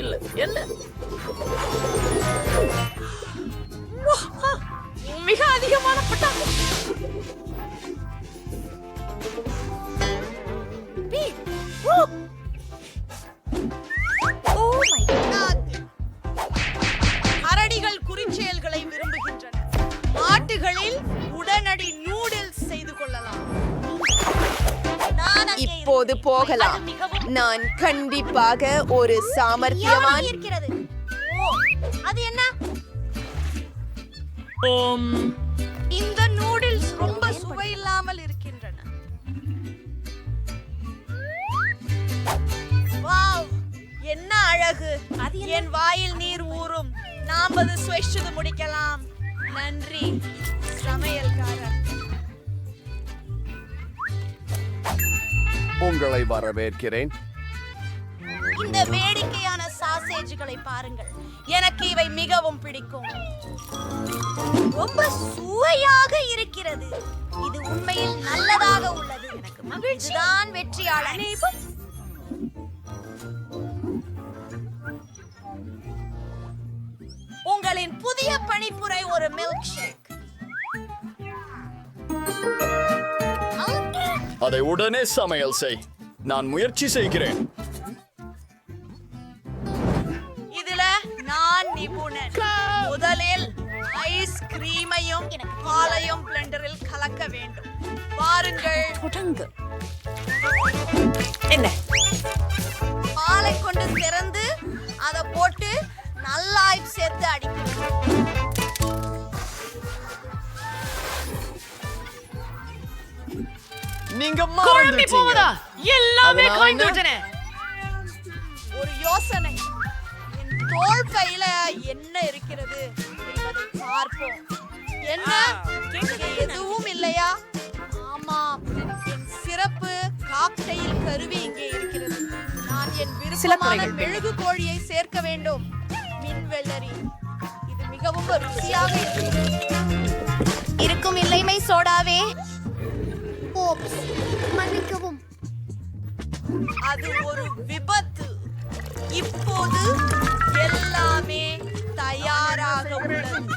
இல்ல என்ன மிக அதிகமான பட்டாசு. அரடிகள் குறிச்செயல்களை விரும்புகின்றன. மாட்டுகளில் உடனடி நூடுல்ஸ் செய்து கொள்ளலாம். இப்போது போகலாம். நான் கண்டிப்பாக ஒரு சாமர்த்தியவான். இருக்கிறது. அது என்ன? இந்த நூடுல்ஸ் ரொம்ப சுவையில்லாமல் இருக்கின்றன. வாவ், என்ன அழகு! என் வாயில் நீர் ஊறும். நாம் அது சுவைச்சு முடிக்கலாம். நன்றி சமையல்காரர். உங்களை வரவேற்கிறேன். இந்த வேடிக்கையான சாசேஜ்களை பாருங்கள். எனக்கு இவை மிகவும் பிடிக்கும். ரொம்ப சுவையாக இருக்கிறது. இது உண்மையில் நல்லதாக உள்ளது. எனக்கு மகிழ்ச்சிதான் வெற்றியாளர். உங்களின் புதிய பணிப்புரை ஒரு மில்க் ஷேக். அதை உடனே சமையல் செய். நான் முயற்சி செய்கிறேன். இதுல நான் நிபுணன். முதலில் ஐஸ் கிரீமையும் பாலையும் பிளெண்டரில் கலக்க வேண்டும். பாருங்கள். என்ன? பாலை கொண்டு திறந்து அதை போட்டு நல்லா சேர்த்து அடிக்கணும். நீங்க மறந்துட்டீங்க. எல்லாமே காய்ந்து விட்டன. ஒரு யோசனை. என் தோள் பையில என்ன இருக்கிறது என்பதை பார்ப்போம். என்ன? இங்கே எதுவும் இல்லையா? ஆமாம், என் சிறப்பு காக்டெயில் கருவி இங்கே இருக்கிறது. நான் என் விருப்பமான மெழுகு கோழியை சேர்க்க வேண்டும். மின்வெள்ளரி. இது மிகவும் ருசியாக இருக்கும். இல்லைமை சோடாவே. மன்னிக்கவும். அது ஒரு விபத்து. இப்போது எல்லாமே தயாராக உள்ளது.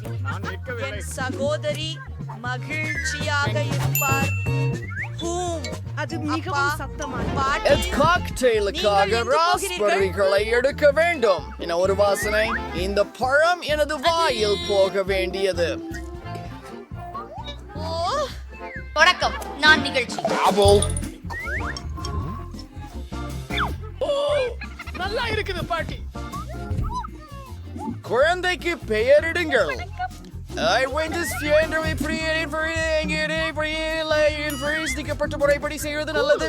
என் சகோதரி மகிழ்ச்சியாக இருப்பார். அது மிகவும் சத்தமான காக்டெயிலுக்காக ராஸ்பெர்ரிகளை எடுக்க வேண்டும். என ஒரு வாசனை. இந்த பழம் எனது வாயில் போக வேண்டியது. வணக்கம், நான் நிகழ்ச்சி. நல்லா இருக்குது பாட்டி. குழந்தைக்கு பெயரிடுங்கள். முறைப்படி செய்வது நல்லது.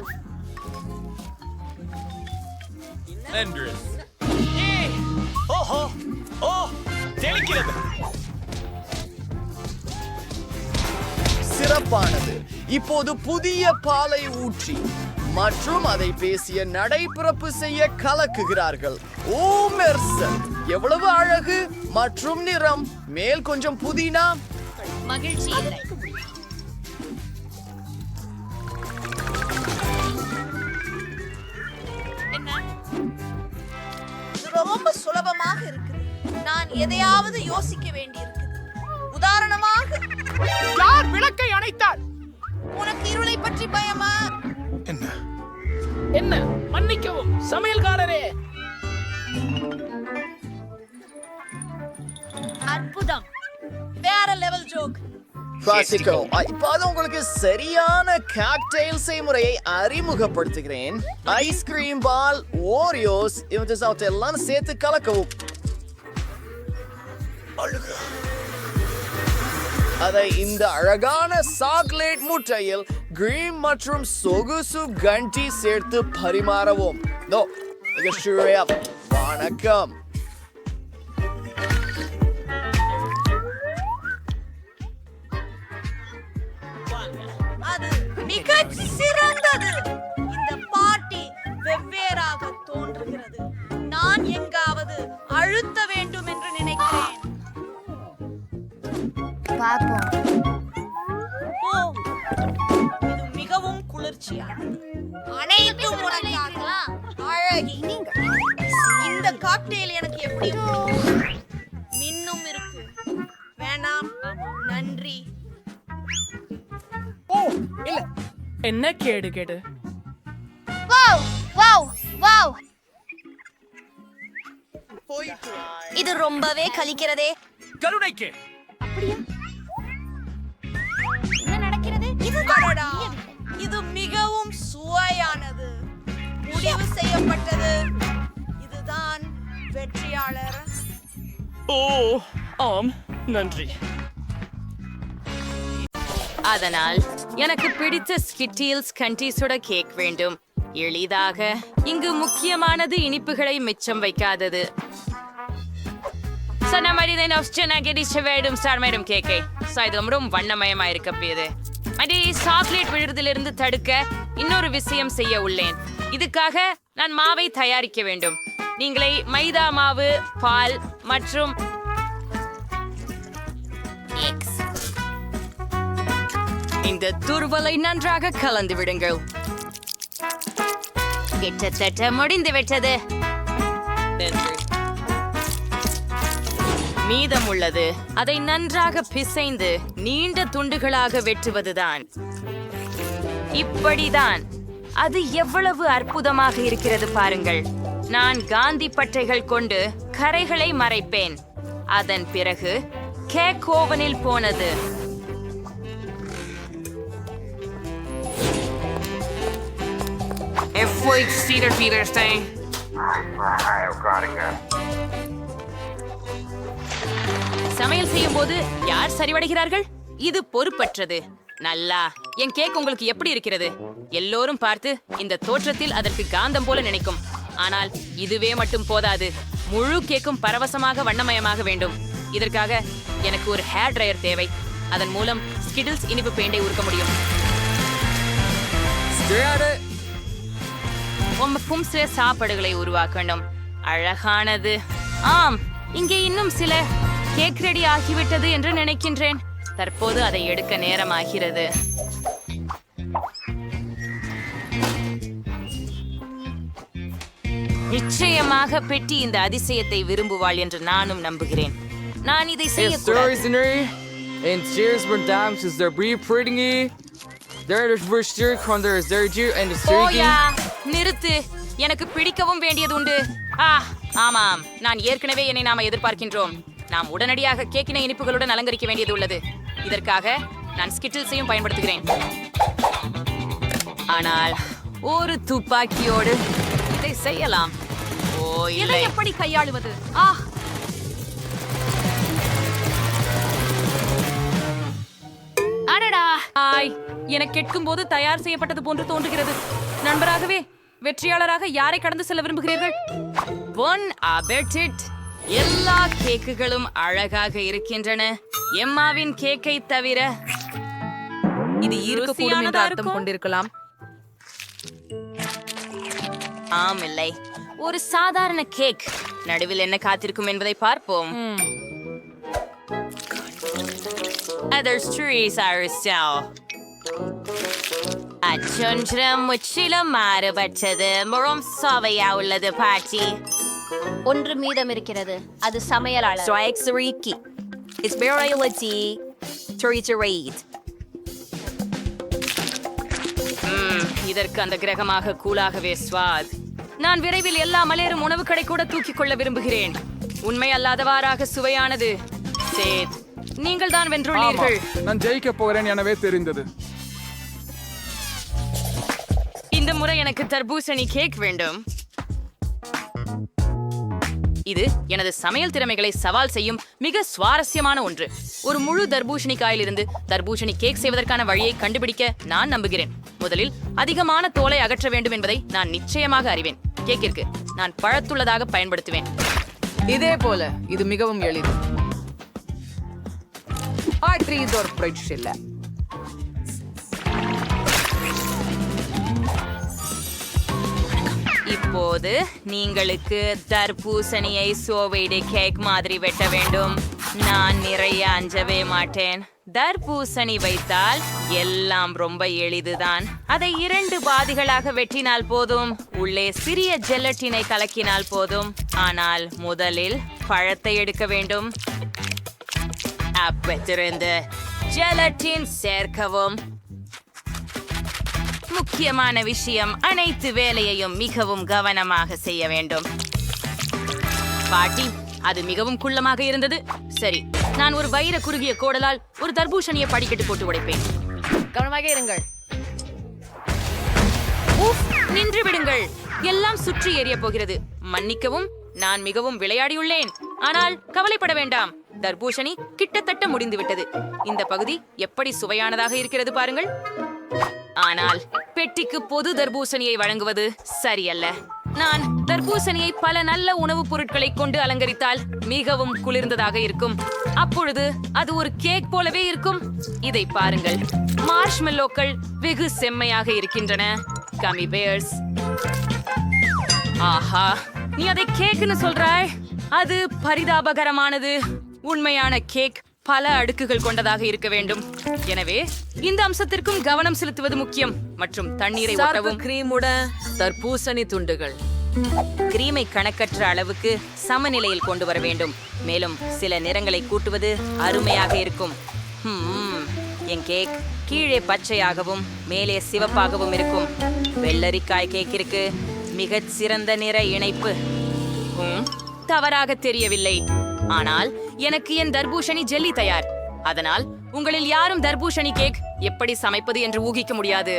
சிறப்பானது. இப்போது புதிய பாலை ஊற்றி மற்றும் அதை பேசிய நடைபிறப்பு செய்ய கலக்குகிறார்கள். ஓ மெர்சல், எவ்வளவு அழகு மற்றும் நிறம். மேல் கொஞ்சம் புதினா. மகிழ்ச்சி இல்லை. ரொம்ப சுலபமாக இருக்குது. நான் எதையாவது யோசிக்க வேண்டியிருக்குது. உதாரணமாக, யார் விளக்கை அணைத்தார்? உனக்கு இருளை பற்றி பயமா? என்ன மன்னிக்கவும் சமையல்காரரே. அற்புதம். வேற லெவல் ஜோக். கிளாசிக்கோ. இப்போது உங்களுக்கு சரியான காக்டெயில் செய்முறையை அறிமுகப்படுத்துகிறேன். ஐஸ்கிரீம் பால், ஓரியோஸ் எல்லாம் சேர்த்து கலக்கவும். அதை இந்த அழகான சாக்லேட் முட்டையில் கிரீம் மற்றும் சொகுசு கண்டி சேர்த்து பரிமாறவும். வணக்கம். அது மிகச் சிறந்தது. இந்த பார்ட்டி வெவ்வேறாக தோன்றுகிறது. நான் எங்காவது அழுத்த வேண்டும் என்று நினைக்கிறேன். ஓ, இது மிகவும் குளிர்ச்சியானது. அனைத்தும் உனக்காக. அழகி. இந்த காக்டெயில் எனக்கு எப்படி மின்னும் இருக்கு. வேணாம், நன்றி. என்ன கேடு. இது ரொம்பவே கலிக்கிறதே. கருணைக்கு என்ன நடக்கிறது? அடடா, இது மிகவும் சுவையானது. முடிவு செய்யப்பட்டது. இதுதான் வெற்றியாளர். ஓ ஆம், நன்றி. அதனால் எனக்கு பிடித்த ஸ்கிட்டில்ஸ் கண்டிஸோட கேக் வேண்டும். எளிதாக. இங்கு முக்கியமானது இனிப்புகளை மிச்சம் வைக்காதது. கேக்கை ரொம்ப வண்ணமயமா இருக்கப்பேது. சாக்லேட் விழுறதிலிருந்து தடுக்க இன்னொரு விஷயம் செய்ய உள்ளேன். இதுக்காக நான் மாவை தயாரிக்க வேண்டும். நீங்களே மைதா மாவு, பால் மற்றும் இந்த துருவலை நன்றாக கலந்து விடுங்கள். கிட்டத்தட்ட முடிந்து விட்டது. மீதம் உள்ளது. அதை நன்றாக பிசைந்து நீண்ட துண்டுகளாக வெட்டுவதுதான். இப்படிதான். அது எவ்வளவு அற்புதமாக இருக்கிறது பாருங்கள். நான் காந்தி பட்டைகள் கொண்டு கரைகளை மறைப்பேன். அதன் பிறகு கேக் ஓவனில் போனது. சமையல் செய்யும் போது யார் சரிவடைகிறார்கள்? இது பொறுப்பற்றது. நல்லா. என் கேக் உங்களுக்கு எப்படி இருக்கிறது? எல்லோரும் பார்த்து இந்த தோற்றத்தில் அதற்கு காந்தம் போல நினைக்கும். ஆனால் இதுவே மட்டும் போதாது. முழு கேக்கும் பரவசமாக வண்ணமயமாக வேண்டும். இதற்காக எனக்கு ஒரு ஹேர் ட்ரையர் தேவை. அதன் மூலம் ஸ்கிட்டில்ஸ் இனிப்பு பெயிண்டை உருக்க முடியும். உமக்கும் சில சாப்பாடுகளை உருவாக்கணும். அழகானது. ஆம், இங்கே இன்னும் சில கேக் ரெடி ஆகிவிட்டது என்று நினைக்கின்றேன். தற்போது அதை எடுக்க நேரமாகிறது. நிச்சயமாக பெட்டி இந்த அதிசயத்தை விரும்புவாள் என்று நானும் நம்புகிறேன். நான் இதை செய்யக்கூடாது. நிறுத்து. எனக்கு பிடிக்கவும் வேண்டியது உண்டு. ஆமாம், நான் ஏற்கனவே என்னை நாம எதிர்பார்க்கின்றோம். நாம் உடனடியாக கேக்கின இனிப்புகளுடன் அலங்கரிக்க வேண்டியது உள்ளது. இதற்காக நான் ஸ்கிட்டில்ஸையும் பயன்படுத்துகிறேன். ஆனால் ஒரு துப்பாக்கியோடு இதை செய்யலாம். ஓ, இதை எப்படி கையாளுவது? அடடா! எனக்கு கேட்கும் போது தயார் செய்யப்பட்டது போன்று தோன்றுகிறது. நண்பராகவே வெற்றியாளராக யாரை கடந்து செல்ல விரும்புகிறீர்கள்? பொன் அபெட்டிட். எல்லா கேக்குகளும் அழகாக இருக்கின்றன, எம்மாவின் கேக்கை தவிர. இது ஈர்க்கக்கூடும் என்ற அர்த்தம் கொண்டிருக்கலாம். ஆம் இல்லை, ஒரு சாதாரண கேக். நடுவில் என்ன காத்திருக்கும் என்பதை பார்ப்போம். அச்சொன்றும் முற்றிலும் மாறுபட்டது. முறம் சுவையா உள்ளது பாட்டி. ஒன்று மீதம் இருக்கிறது. அது சமையலாளர். இதற்கு அந்த கிரகமாக கூலாகவே ஸ்வாத். நான் விரைவில் எல்லா மலையரும் உணவு கடை கூட தூக்கிக் கொள்ள விரும்புகிறேன். உண்மை அல்லாதவாறாக சுவையானது. சேத், நீங்கள் தான் வென்றுள்ளீர்கள். நான் ஜெயிக்க போகிறேன் எனவே தெரிந்தது. இந்த முறை எனக்கு தர்பூசணி கேக் வேண்டும். இது எனது சமையல் திறமைகளை சவால் செய்யும் மிக சுவாரஸ்யமான ஒன்று. ஒரு முழு தர்பூசணி காயிலிருந்து தர்பூசணி கேக் செய்வதற்கான வழியை கண்டுபிடிக்க நான் நம்புகிறேன். முதலில் அதிகமான தோலை அகற்ற வேண்டும் என்பதை நான் நிச்சயமாக அறிவேன். கேக்கிற்கு நான் பழத்துள்ளதாக பயன்படுத்துவேன். இதே போல இது மிகவும் எளிது. இப்போது நீங்களுக்கு தர்பூசணியை சோவைடு கேக் மாதிரி வெட்ட வேண்டும். நான் நிறைய அஞ்சவே மாட்டேன். தர்பூசணி வைத்தால் எல்லாம் ரொம்ப எளிதுதான். அதை 2 பாதிகளாக வெட்டினால் போதும். உள்ளே சிறிய ஜெலட்டினை கலக்கினால் போதும். ஆனால் முதலில் பழத்தை எடுக்க வேண்டும். அப்பத்திலிருந்து ஜெலட்டின் சேர்க்கவும். முக்கியமான விஷயம், அனைத்து வேலையையும் மிகவும் கவனமாக செய்ய வேண்டும். பாட்டி, அது மிகவும் குள்ளமாக இருந்தது. சரி, நான் ஒரு வைர குறுகிய கோடலால் ஒரு தர்பூசணியை படிக்கட்டு போட்டு உடைப்பேன். கவனமாக இருங்கள். நின்று விடுங்கள், எல்லாம் சுற்றி எரிய போகிறது. மன்னிக்கவும், நான் மிகவும் விளையாடியுள்ளேன். ஆனால் கவலைப்பட வேண்டாம், தர்பூசணி கிட்டத்தட்ட முடிந்துவிட்டது. இந்த பகுதி எப்படி சுவையானதாக இருக்கிறது பாருங்கள். ஆனால் பெட்டிக்கு பொது தர்பூசணியை வழங்குவது சரியல்ல. நான் தர்பூசணியை பல நல்ல உணவுப் பொருட்களை கொண்டு அலங்கரித்தால் மிகவும் குளிர்ந்ததாக இருக்கும். அப்பொழுது அது ஒரு கேக் போலவே இருக்கும். இதை பாருங்கள், மார்ஷ்மெல்லோக்கள் வெகு செம்மையாக இருக்கின்றன. கமி பேர்ஸ். ஆஹா, நீ அதை கேக்னு சொல்றாய்? அது பரிதாபகரமானது. உண்மையான கேக் பல அடுக்குகள் கொண்டதாக இருக்க வேண்டும். எனவே இந்த அம்சத்திற்கும் கவனம் செலுத்துவது முக்கியம். மற்றும் தண்ணீரை ஊற்றவும். கிரீமுடன் தர்பூசணி துண்டுகள். கிரீமை கணக்கற்ற அளவுக்கு சமநிலையில் கொண்டு வர வேண்டும். மேலும் சில நிறங்களை கூட்டுவது அருமையாக இருக்கும். என் கேக் கீழே பச்சையாகவும் மேலே சிவப்பாகவும் இருக்கும். வெள்ளரிக்காய் கேக்கிற்கு மிகச் சிறந்த நிற இணைப்பு. தவறாக தெரியவில்லை. ஆனால் எனக்கு என் தர்பூசணி ஜெல்லி தயார். அதனால் உங்களில் யாரும் தர்பூசணி கேக் எப்படி சமைப்பது என்று ஊகிக்க முடியாது.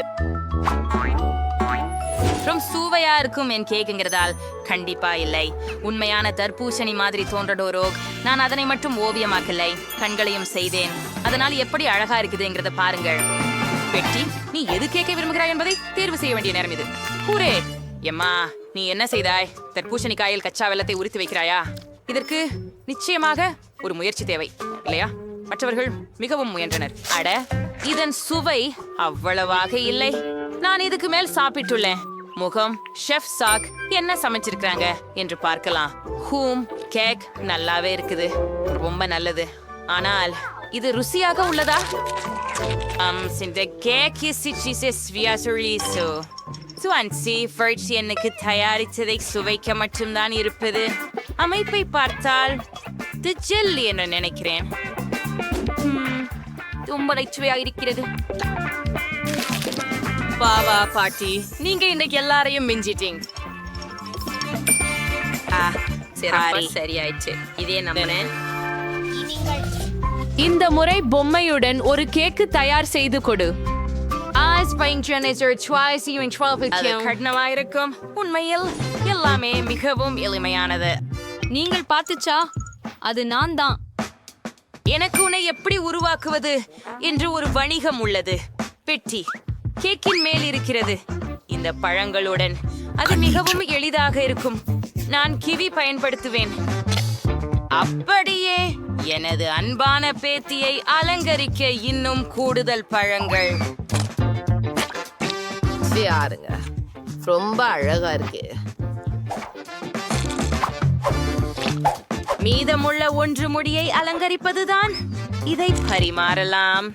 ரொம்ப சுவையா இருக்கும் என் கேக்குங்கிறதால் கண்டிப்பா இல்லை. உண்மையான தர்பூசணி மாதிரி தோன்றடோரோ. நான் அதனை மட்டும் ஓவியமாக்கலை, கண்களையும் செய்தேன். அதனால் எப்படி அழகா இருக்குதுங்கிறத பாருங்கள். பெட்டி, நீ எது கேட்க விரும்புகிறாய் என்பதை தேர்வு செய்ய வேண்டிய நேரம் இது. கூரே, எம்மா, நீ என்ன செய்தாய்? தர்பூசணி காயில் கச்சா வெல்லத்தை உரித்து வைக்கிறாயா? இதற்கு நிச்சயமாக ஒரு முயற்சி தேவை, இல்லையா? மற்றவர்கள் மிகவும் முயன்றனர். அட, இதன் சுவை அவ்வளவாக இல்லை. நான் இதுக்கு மேல் சாப்பிட்டுள்ளேன். முகம் ஷெஃப் சாக் என்ன சமைச்சிருக்காங்க என்று பார்க்கலாம். கேக் நல்லாவே இருக்குது, ரொம்ப நல்லது. ஆனால் இது ருசியாக உள்ளதா? இந்த கேக் எனக்கு தயாரித்ததை சுவைக்க மட்டும்தான் இருப்பது. அமைப்பை பார்த்தால் ஜெல்லி என்று நினைக்கிறேன். ரொம்ப நச்சுவையாக இருக்கிறது. பாவா பாட்டி, நீங்க இன்னைக்கு எல்லாரையும் மிஞ்சிட்டீங்க. சரியாயிடுச்சு. இதே நம்பினேன். இந்த முறை பொம்மையுடன் ஒரு கேக்கு தயார் செய்து கொடு. கடினமாயிருக்கும். உண்மையில் எல்லாமே மிகவும் எளிமையானது. நீங்கள் பார்த்துச்சா? அது நான் தான். எனக்கு உன்னை எப்படி உருவாக்குவது என்று ஒரு வணிகம் உள்ளது. பெட்டி கேக்கின் மேல் இருக்கிறது. இந்த பழங்களுடன் அது மிகவும் எளிதாக இருக்கும். நான் கிவி பயன்படுத்துவேன். அப்படியே எனது அன்பான பேத்தியை அலங்கரிக்க இன்னும் கூடுதல் பழங்கள். யாருங்க ரொம்ப அழகா இருக்கு. மீதமுள்ள ஒன்று முடியை அலங்கரிப்பதுதான். இதை பரிமாறலாம்.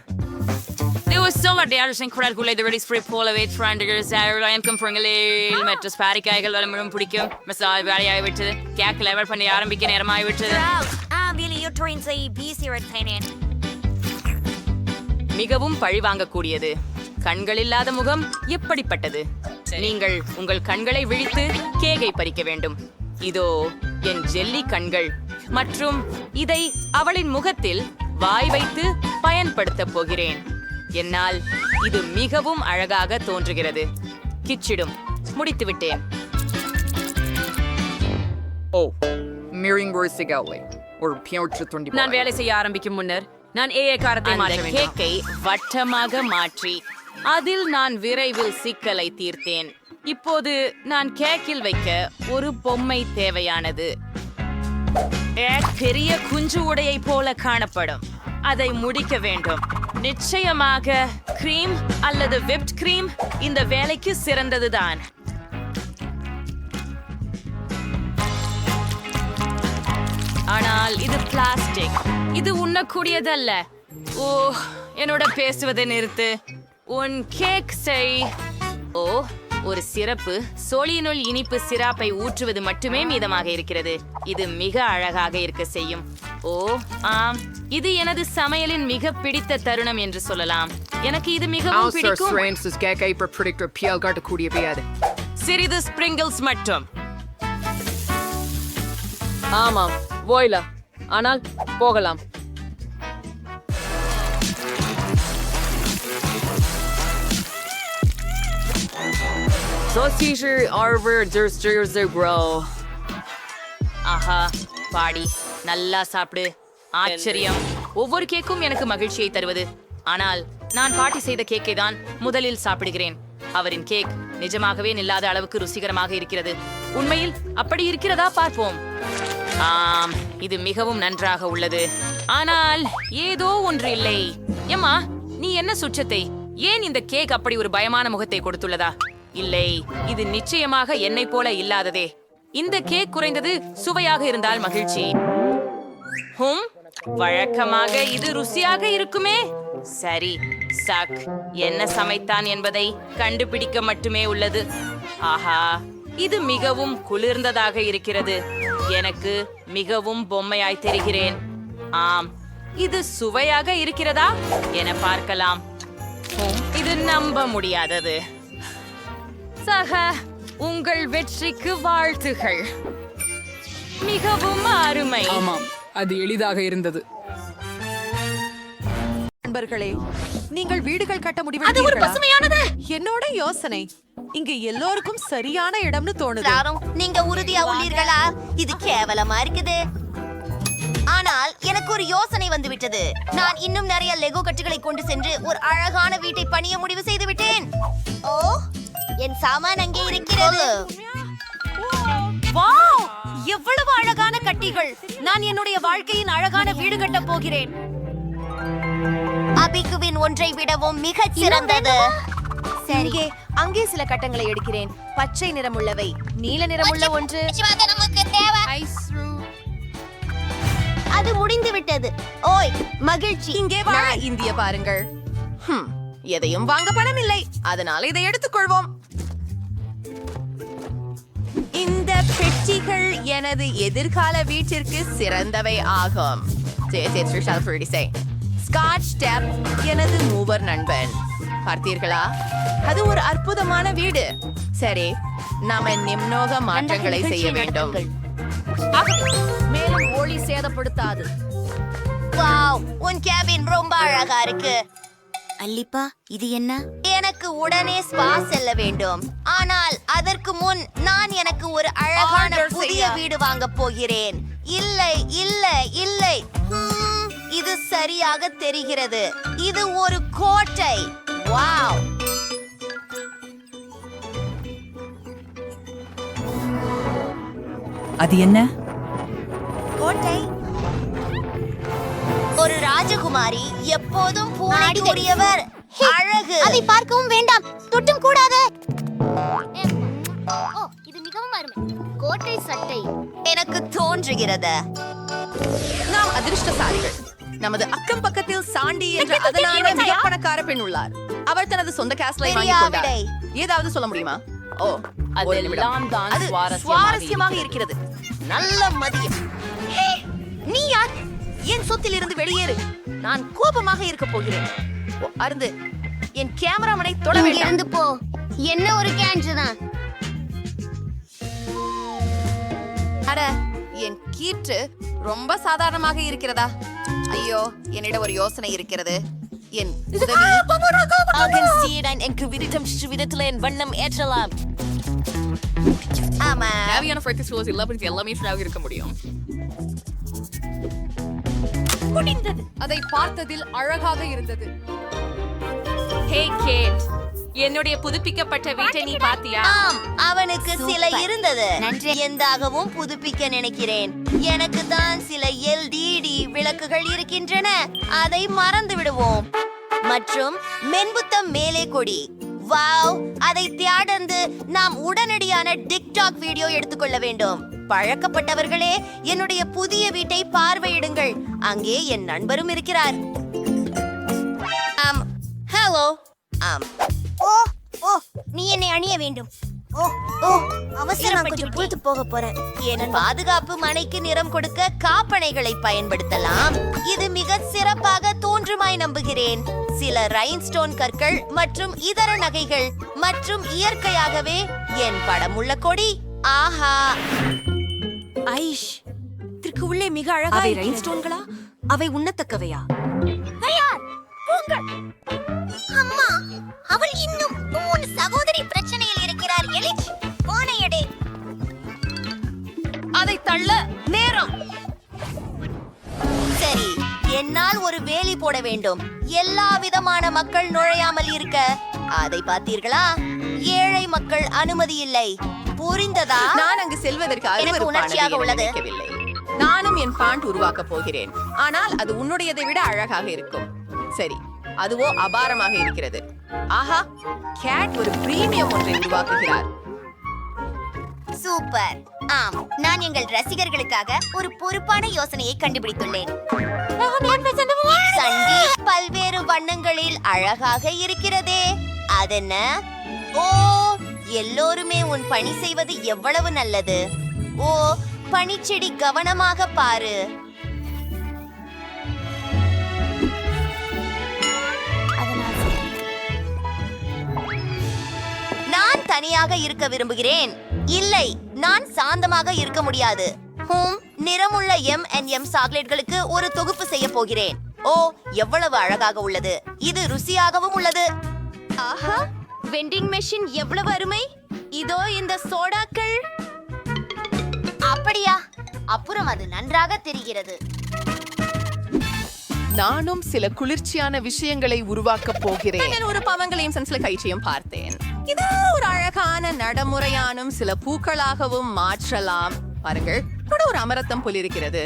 Det var så var det som kväll skulle det väldigt fritt på vet frändiger så jag kom från el med att sparka jag eller med pidikum med så var jag vet det jag level på när jag börjar närma mig vet det will you train say busy retaining மிகவும் பழிவாங்கக்கூடியது. கண்கள் இல்லாத முகம் எப்படிப்பட்டது? நீங்கள் உங்கள் கண்களை விழித்து கேக்கை பறிக்க வேண்டும். இதோ என் ஜெல்லி கண்கள் மற்றும் இதை அவளின் முகத்தில் வாய் வைத்து பயன்படுத்தப் போகிறேன். என்னால் இது மிகவும் அழகாக தோன்றுகிறது. கிச்சிடும். முடித்து விட்டேன். நான் வேலை செய்ய ஆரம்பிக்கும் முன்னர் நான் காரத்தை அந்த மாற்ற வேண்டும். கேக்கை வட்டமாக மாற்றி அதில் நான் விரைவில் சிக்கலை தீர்த்தேன். இப்போது நான் கேக்கில் வைக்க ஒரு பொம்மை தேவையானது. பெரிய குஞ்சு உடையை போல காணப்படும். அதை முடிக்க வேண்டும். நிச்சயமாக கிரீம் அல்லது விப்ட் கிரீம் இந்த வேலைக்கு சிறந்ததுதான். ஆனால் இது பிளாஸ்டிக். இது உண்ணக்கூடியதல்ல. ஓ, என்னோட பேசுவதை நிறுத்து. உன் கேக் செய். ஓ, ஒரு சிறப்பு சோழியினுள் இனிப்பு சிராப்பை ஊற்றுவது மட்டுமே மீதமாக இருக்கிறது. இது மிக அழகாக இருக்க செய்யும். ஓ ஆம், இது எனது சமையலின் மிக பிடித்த தருணம் என்று சொல்லலாம். எனக்கு இது மிகவும் பிடிக்கும். சிறிது ஸ்பிரிங்கிள்ஸ் மட்டும். ஆமாம் போய்லா, ஆனால் போகலாம். ஆஹா, பாடி நல்லா சாப்பிடு. ஆச்சரியம். ஒவ்வொரு கேக்கும் எனக்கு மகிழ்ச்சியை தருவது. ஆனால் நான் பாட்டி செய்த கேக்கை தான் முதலில் சாப்பிடுகிறேன். அவரின் கேக் நிஜமாகவே நில்லாத அளவுக்கு ருசிகரமாக இருக்கிறது. உண்மையில் அப்படி இருக்கிறதா பார்ப்போம். ஆம், இது மிகவும் நன்றாக உள்ளது. ஆனால் ஏதோ ஒன்று இல்லை. எம்மா, நீ என்ன சுற்றத்தை? ஏன் இந்த கேக் அப்படி ஒரு பயமான முகத்தை கொடுத்துள்ளதா? இல்லை, இது நிச்சயமாக என்னை போல இல்லாததே. இந்த கேக் குறைந்தது சுவையாக இருந்தால் மகிழ்ச்சி. வழக்கமாக இது ருசியாக இருக்குமே. சரி, சக் என்ன சமைத்தான் என்பதை கண்டுபிடிக்க மட்டுமே உள்ளது. ஆஹா, இது மிகவும் குளிர்ந்ததாக இருக்கிறது. எனக்கு மிகவும் பொம்மையாய் தெரிகிறேன். ஆம், இது சுவையாக இருக்கிறதா என பார்க்கலாம். இது நம்ப முடியாதது. சக, உங்கள் வெற்றிக்கு வாழ்த்துகள். மிகவும் அருமை. ஆமாம், அது எளிதாக இருந்தது. நண்பர்களே, நீங்கள் வீடுகள் கட்ட முடிவெடுத்தீர்களா? என்னோட யோசனை இங்க எல்லோருக்கும் சரியான இடம்னு தோணுது. நீங்க உறுதியா உள்ளீர்களா? இது கேவலமா இருக்குது. ஆனால் எனக்கு ஒரு யோசனை வந்து விட்டது. நான் இன்னும் நிறைய லெகோ கட்டுகளை கொண்டு சென்று ஒரு அழகான வீட்டை பணிய முடிவு செய்து விட்டேன். ஓ, என் சாமான் அங்கே இருக்கிறது. வாவ், எவ்வளவு அழகான கட்டிகள்! நான் என்னுடைய வாழ்க்கையின் அழகான வீடு கட்ட போகிறேன். அபிகுவின் ஒன்றை விடவும் மிகச் சிறந்தது. சரிங்க, அங்கே சில கட்டங்களை எடுக்கிறேன். பச்சை நிறமுள்ளவை, நீல நிறமுள்ள ஒன்று. அது முடிந்து விட்டது. ஓய், மகிழ்ச்சி. இங்கே வா. இந்திய பாருங்கள். எதையும் வாங்க பணம் இல்லை, அதனால இதை எடுத்துக்கொள்வோம். இந்த பெட்டிகள் எனது எதிர்கால வீட்டிற்கு சிறந்தவை ஆகும். ஸ்காட்ச் டேப் எனது மூவர் நண்பன். பார்த்தீர்களா, அது ஒரு அற்புதமான வீடு. சரி, நாம நிம்னோக மாற்றங்களை செய்ய வேண்டும். மேலும் ஒளி சேதப்படுத்தாது. வாவ், உன் கேபின் ரொம்ப அழகா இருக்கு. அல்லிப்பா, இது என்ன? எனக்கு உடனே ஸ்பா செல்ல வேண்டும். ஆனால் அதற்கு முன் நான் எனக்கு ஒரு அழகான புதிய வீடு வாங்க போகிறேன். இல்லை இல்லை இல்லை, இது சரியாக தெரிகிறது. இது ஒரு கோட்டை. வாவ், அது என்ன? கோட்டை. ராஜகுமாரி எப்போதும் பூனைக்குரியவர். அழகு. அதை பார்க்கவும் வேண்டாம், தொட்டும் கூடாது. இது மிகவும் அருமை. கோட்டை சட்டை எனக்கு தோன்றுகிறது. நாம் அதிர்ஷ்டசாலிகள். நமது அக்கம் பக்கத்தில் சாண்டி என்ற அதனால மிக பணக்கார பெண் உள்ளார். அவள் தனது சொந்த கேஸ்லை வாங்கி கொண்டார். ஏதாவது சொல்ல முடியுமா? ஓ, ஒரு நிமிடம். அது சுவாரஸ்யமாக இருக்கிறது. நல்ல மதியம். ஹே, நீ யார்? என் சொத்தில் இருந்து வெளியேறு. நான் கோபமாக இருக்க போகிறேன். ஓ, அருந்து. என் கேமராமனை தொட வேண்டாம். இருந்து போ. என்ன ஒரு கேன்ஜு தான். அட, என் கீற்று ரொம்ப சாதாரணமாக இருக்கிறதா? ஐயோ, என்னிடம் ஒரு யோசனை இருக்கிறது. என் என் வண்ணம் ஏற்றலாம். ஆமா, தேவையான ஃபோக்கஸ் க்ளோஸ் எல்லாமே ஃப்ராக் இருக்க முடியும். அதை பார்த்ததில் அழகாக இருந்தது. ஹே கேட், என்னுடைய புதுப்பிக்கப்பட்ட வீட்டை நீ பாத்தியா? ஆம், அவனுக்கு சில இருந்தது. எந்தாகவும் புதுப்பிக்க நினைக்கிறேன். எனக்கு தான் சில எல்இடி விளக்குகள் இருக்கின்றன. அதை மறந்து விடுவோம். மற்றும் மென்புத்தம் மேலே கொடி. வாவ், அதை தியாடந்து நாம் உடனடியான டிக்டாக் வீடியோ எடுத்துக்கொள்ள வேண்டும். பழக்கப்பட்டவர்களே, என்னுடைய புதிய வீட்டை பார்வையிடுங்கள். அங்கே என் நண்பரும் இருக்கிறார். ஹலோ. ஓ ஓ, நீ என்னை அணிய வேண்டும். ஓ ஓ, அவசரம், கொஞ்சம் புழுத்து போக போறேன். என் பாதுகாப்பு மனைக்கு நிறம் கொடுக்க காப்பனைகளை பயன்படுத்தலாம். இது மிக சிறப்பாக தோன்றுமாய் நம்புகிறேன். சில ரைன்ஸ்டோன் கற்கள் மற்றும் இதர நகைகள் மற்றும் இயற்கையாகவே என் படமுள்ள கொடி. ஆஹா, ஐஷ், இதற்கு உள்ளே மிக அழகாக அவை ரைன்ஸ்டோன்களா? அவை உண்ணத்தக்கவையா? அம்மா, அவள் இன்னும் உன் சகோதரி பிரச்சனையில் இருக்கிறார். எலிச், போனையடே. அதை தள்ள நேரம். சரி, என்னால் ஒரு வேலி போட வேண்டும். எல்லா விதமான மக்கள் நுழையாமல் இருக்க. அதை பார்த்தீர்களா? ஏழை மக்கள் அனுமதி இல்லை. புரிந்ததா? நான் அங்கு செல்வதற்கு எனக்கு உணர்ச்சியாக உள்ளது. நானும் என் பாண்ட் உருவாக்க போகிறேன். ஆனால் அது உன்னுடையதை விட அழகாக இருக்கும். சரி, அதுவோ அபாரமாக இருக்கிறது. ஆஹா, கேட் ஒரு பிரீமியம் ஒன்றை உருவாக்குகிறார். சூப்பர். ஆம், நான் எங்கள் ரசிகர்களுக்காக ஒரு பொறுப்பான யோசனையை கண்டுபிடித்துள்ளேன். சண்டி பல்வேறு வண்ணங்களில் அழகாக இருக்கிறதே, அதென்ன? ஓ, எல்லோருமே உன் பணி செய்வது எவ்வளவு நல்லது. ஓ, பனிச்செடி, கவனமாக பாரு. நான் தனியாக இருக்க விரும்புகிறேன். இல்லை, நான் சாந்தமாக இருக்க முடியாது. நிறமுள்ள M&M சாக்லேட்களுக்கு ஒரு தொகுப்பு செய்ய போகிறேன். ஓ, எவ்வளவு அழகாக உள்ளது. இது ருசியாகவும் உள்ளது. ஆஹா, வெண்டிங் மெஷின் எவ்வளவு அருமை. இதோ இந்த சோடாக்கள். அப்படியா? அப்புறம் அது நன்றாக தெரிகிறது. நானும் சில குளிர்ச்சியான விஷயங்களை உருவாக்க போகிறேன். நான் ஒரு பவங்களையும் சென்ஸ்ல கைச்சியும் பார்த்தேன். இது ஒரு அழகான நடைமுறையானும் சில பூக்களாகவும் மாற்றலாம். பாருங்கள், கூட ஒரு அமரத்தம் போல் இருக்கிறது.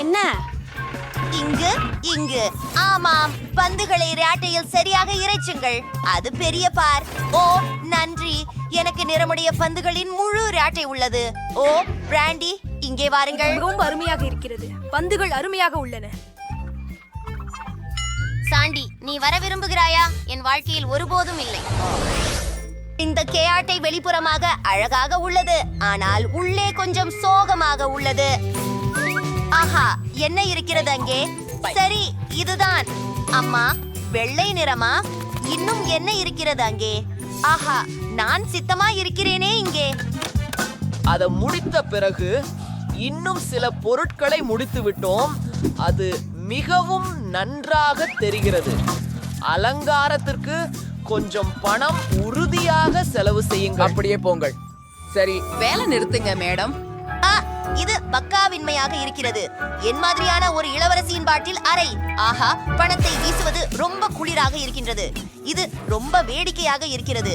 என்ன இங்கு இங்கு? ஆமாம், பந்துகளை ரேட்டையில் சரியாக இறைச்சுங்கள். அது பெரிய பார். ஓ, நன்றி. எனக்கு நிறமுடைய பந்துகளின் முழு ரேட்டை உள்ளது. ஓ, பிராண்டி, இங்கே வாருங்கள். ரொம்ப அருமையாக இருக்கிறது. பந்துகள் அருமையாக உள்ளன. சாண்டி, நீ வர விரும்புகிறாயா? என் வாழ்க்கையில் ஒருபோதும் இல்லை. இந்த கேஆட்டை வெளிப்புறமாக அழகாக உள்ளது, ஆனால் உள்ளே கொஞ்சம் சோகமாக உள்ளது. ஆஹா, என்ன இருக்கிறது அங்கே? சரி, இதுதான். அம்மா, வெள்ளை நிறமா? இன்னும் என்ன இருக்கிறது அங்கே? ஆஹா, நான் சித்தமா இருக்கிறேனே இங்கே. அதை முடித்த பிறகு இன்னும் சில பொருட்களை முடித்து விட்டோம். அது மிகவும் நன்றாக தெரிகிறது. அலங்காரத்திற்கு கொஞ்சம் பணம் உறுதியாக செலவு செய்யுங்கள். அப்படியே போங்கள். சரி, வேலை நிறுத்துங்க மேடம். இது பக்காவின்மையாக இருக்கிறது. என் மாதிரியான ஒரு இளவரசியின் பாட்டில் அறை. ஆஹா, பணத்தை வீசுவது ரொம்ப குளிராக இருக்கின்றது. இது ரொம்ப வேடிக்கையாக இருக்கிறது.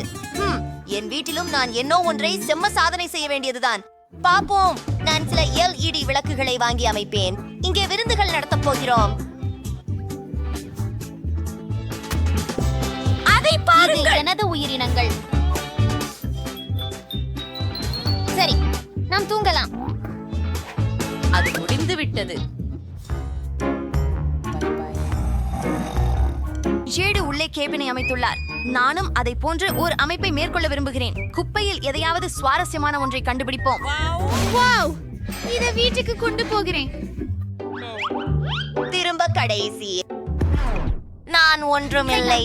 என் வீட்டிலும் நான் என்னோ ஒன்றை செம்ம சாதனை செய்ய வேண்டியதுதான். பாப்போம். நான் சில LED விளக்குகளை வாங்கி அமைப்பேன். இங்கே விருந்துகள் நடத்தப் போகிறோம். அதை பாருங்கள். எனது உயிரினங்கள். சரி, நாம் தூங்கலாம். அது முடிந்து விட்டது. ஜேடு உள்ளே கேபினை அமைத்துள்ளார். நானும் அதை போன்று ஒரு அமைப்பை மேற்கொள்ள விரும்புகிறேன். குப்பையில் எதையாவது சுவாரஸ்யமான ஒன்றை கண்டுபிடிப்போம். வாவ், இதை வீட்டுக்கு கொண்டு போகிறேன். திரும்ப கடைசி. நான் ஒன்றுமில்லை.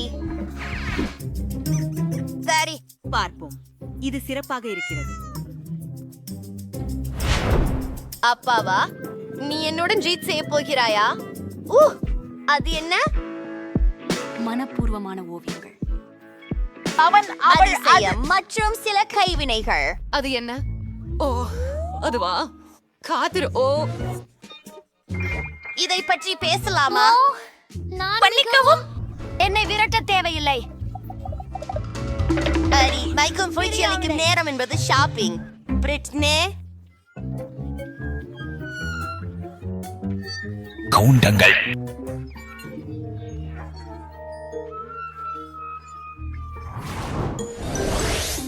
சரி, பார்ப்போம். இது சிறப்பாக இருக்கிறது. அப்பாவா, நீ என்னுடன் ஜீட் செய்ய போகிறாயா? அது என்ன? மனப்பூர்வமான ஓவியங்கள். அதிசயம் மற்றும் சில கைவினைகள். அது என்ன? ஓ, அதுவா? காத்திரு. ஓ, இதை பற்றி பேசலாமா? பண்ணிக்கவும். என்னை விரட்ட தேவையில்லை. அரி, வைக்கும் பூச்சி அளிக்கும் நேரம் என்பது ஷாப்பிங். பிரிட்னே, கவுண்டங்கள்.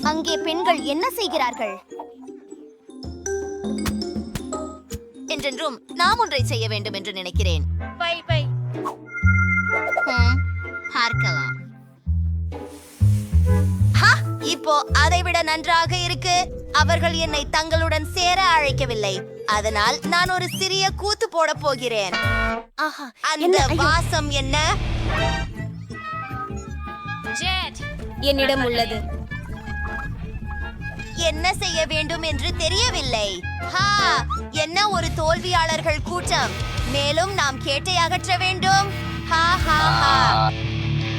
அங்கே பெண்கள் என்ன செய்கிறார்கள்? என்றென்றும் நாம் ஒன்றை செய்ய வேண்டும் என்று நினைக்கிறேன். பார்க்கலாம். இப்போ அதைவிட நன்றாக இருக்கு. அவர்கள் என்னை தங்களுடன் சேர அழைக்கவில்லை. அதனால் நான் ஒரு சிறிய கூத்து போட போகிறேன். அந்த வாசம் என்ன? என்னிடம் உள்ளது. என்ன செய்ய வேண்டும் என்று தெரியவில்லை. என்ன ஒரு தோல்வியாளர்கள் கூட்டம். மேலும் நாம் கேட்டை அகற்ற வேண்டும்.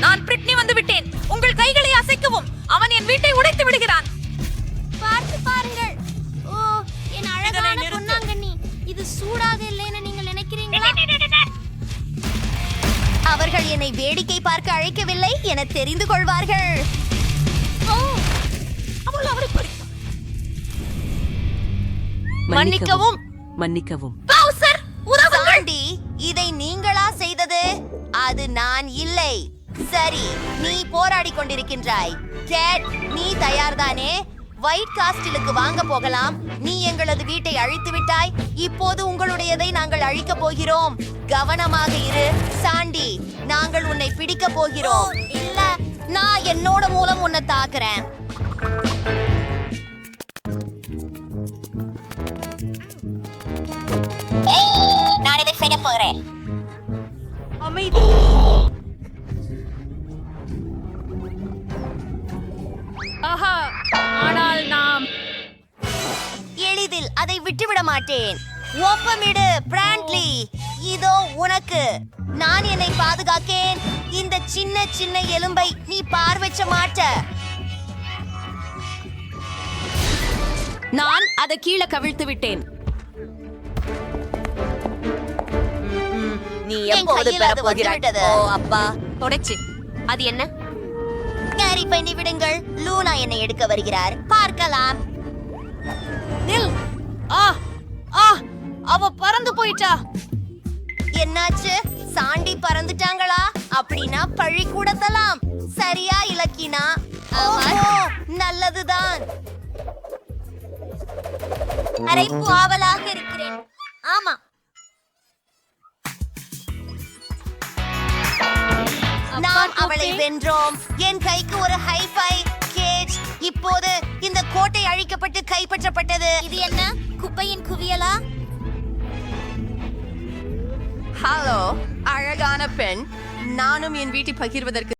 நான் பிரிட்னி வந்து விட்டேன். உங்கள் கைகளை அசைக்கவும். அவன் என் வீட்டை உடைத்து விடுகிறான். பார்த்து பாருங்கள். ஓ, என் அழகான பொன்னாங்கண்ணி. இது சூடாக இல்லைன்னு நீங்கள் நினைக்கிறீங்களா? அவர்கள் என்னை வேடிக்கை பார்க்க அழைக்கவில்லை என தெரிந்து கொள்வார்கள். மன்னிக்கவும். மன்னிக்கவும். சாண்டி, இதை நீங்களா செய்தது? அது நான் இல்லை. சரி, நீ போராடி கொண்டிருக்கின்றாய். டேட், நீ தயார்தானே? ஒயிட் காஸ்டிலுக்கு வாங்க போகலாம். நீ எங்களது வீட்டை அழித்து விட்டாய். இப்போது உங்களுடையதை நாங்கள் அழிக்க போகிறோம். கவனமாக இரு சாண்டி. நாங்கள் உன்னை பிடிக்க போகிறோம். இல்ல, நான் என்னோட மூலம் உன்னை தாக்குறேன். நான் இதை செய்ய போகிறேன். ஆனால் நாம் எளிதில் அதை விட்டுவிட மாட்டேன். ஒப்பமிடு பிராண்ட்லி. இதோ உனக்கு. நான் என்னை பாதுகாக்கேன். இந்த சின்ன சின்ன எலும்பை நீ பார்வைச்ச மாட்ட. நான் அதை கீழே கவிழ்த்து விட்டேன். நீ எப்போது பெற போகிறாய்? ஓ அப்பா, தொடச்சு. அது என்ன? கேரி பண்ணி விடுங்கள். லூனா என்னை எடுக்க வருகிறார். பார்க்கலாம். நில். அவ பறந்து போயிட்டா. என்னாச்சு? சாண்டி பறந்துட்டாங்களா? அப்படின்னா பழி கூடத்தலாம். சரியா இலக்கினா? நல்லதுதான். அரைப்பு ஆவலாக இருக்கிறேன். ஆமா, நாம் அவளை வென்றோம். என் கைக்கு ஒரு ஹைஃபை கேஜ். இப்போது இந்த கோட்டை அழிக்கப்பட்டு கைப்பற்றப்பட்டது. இது என்ன? குப்பையின் குவியலா? ஹலோ, அழகான பெண். நானும் என் வீட்டை பகிர்வதற்கு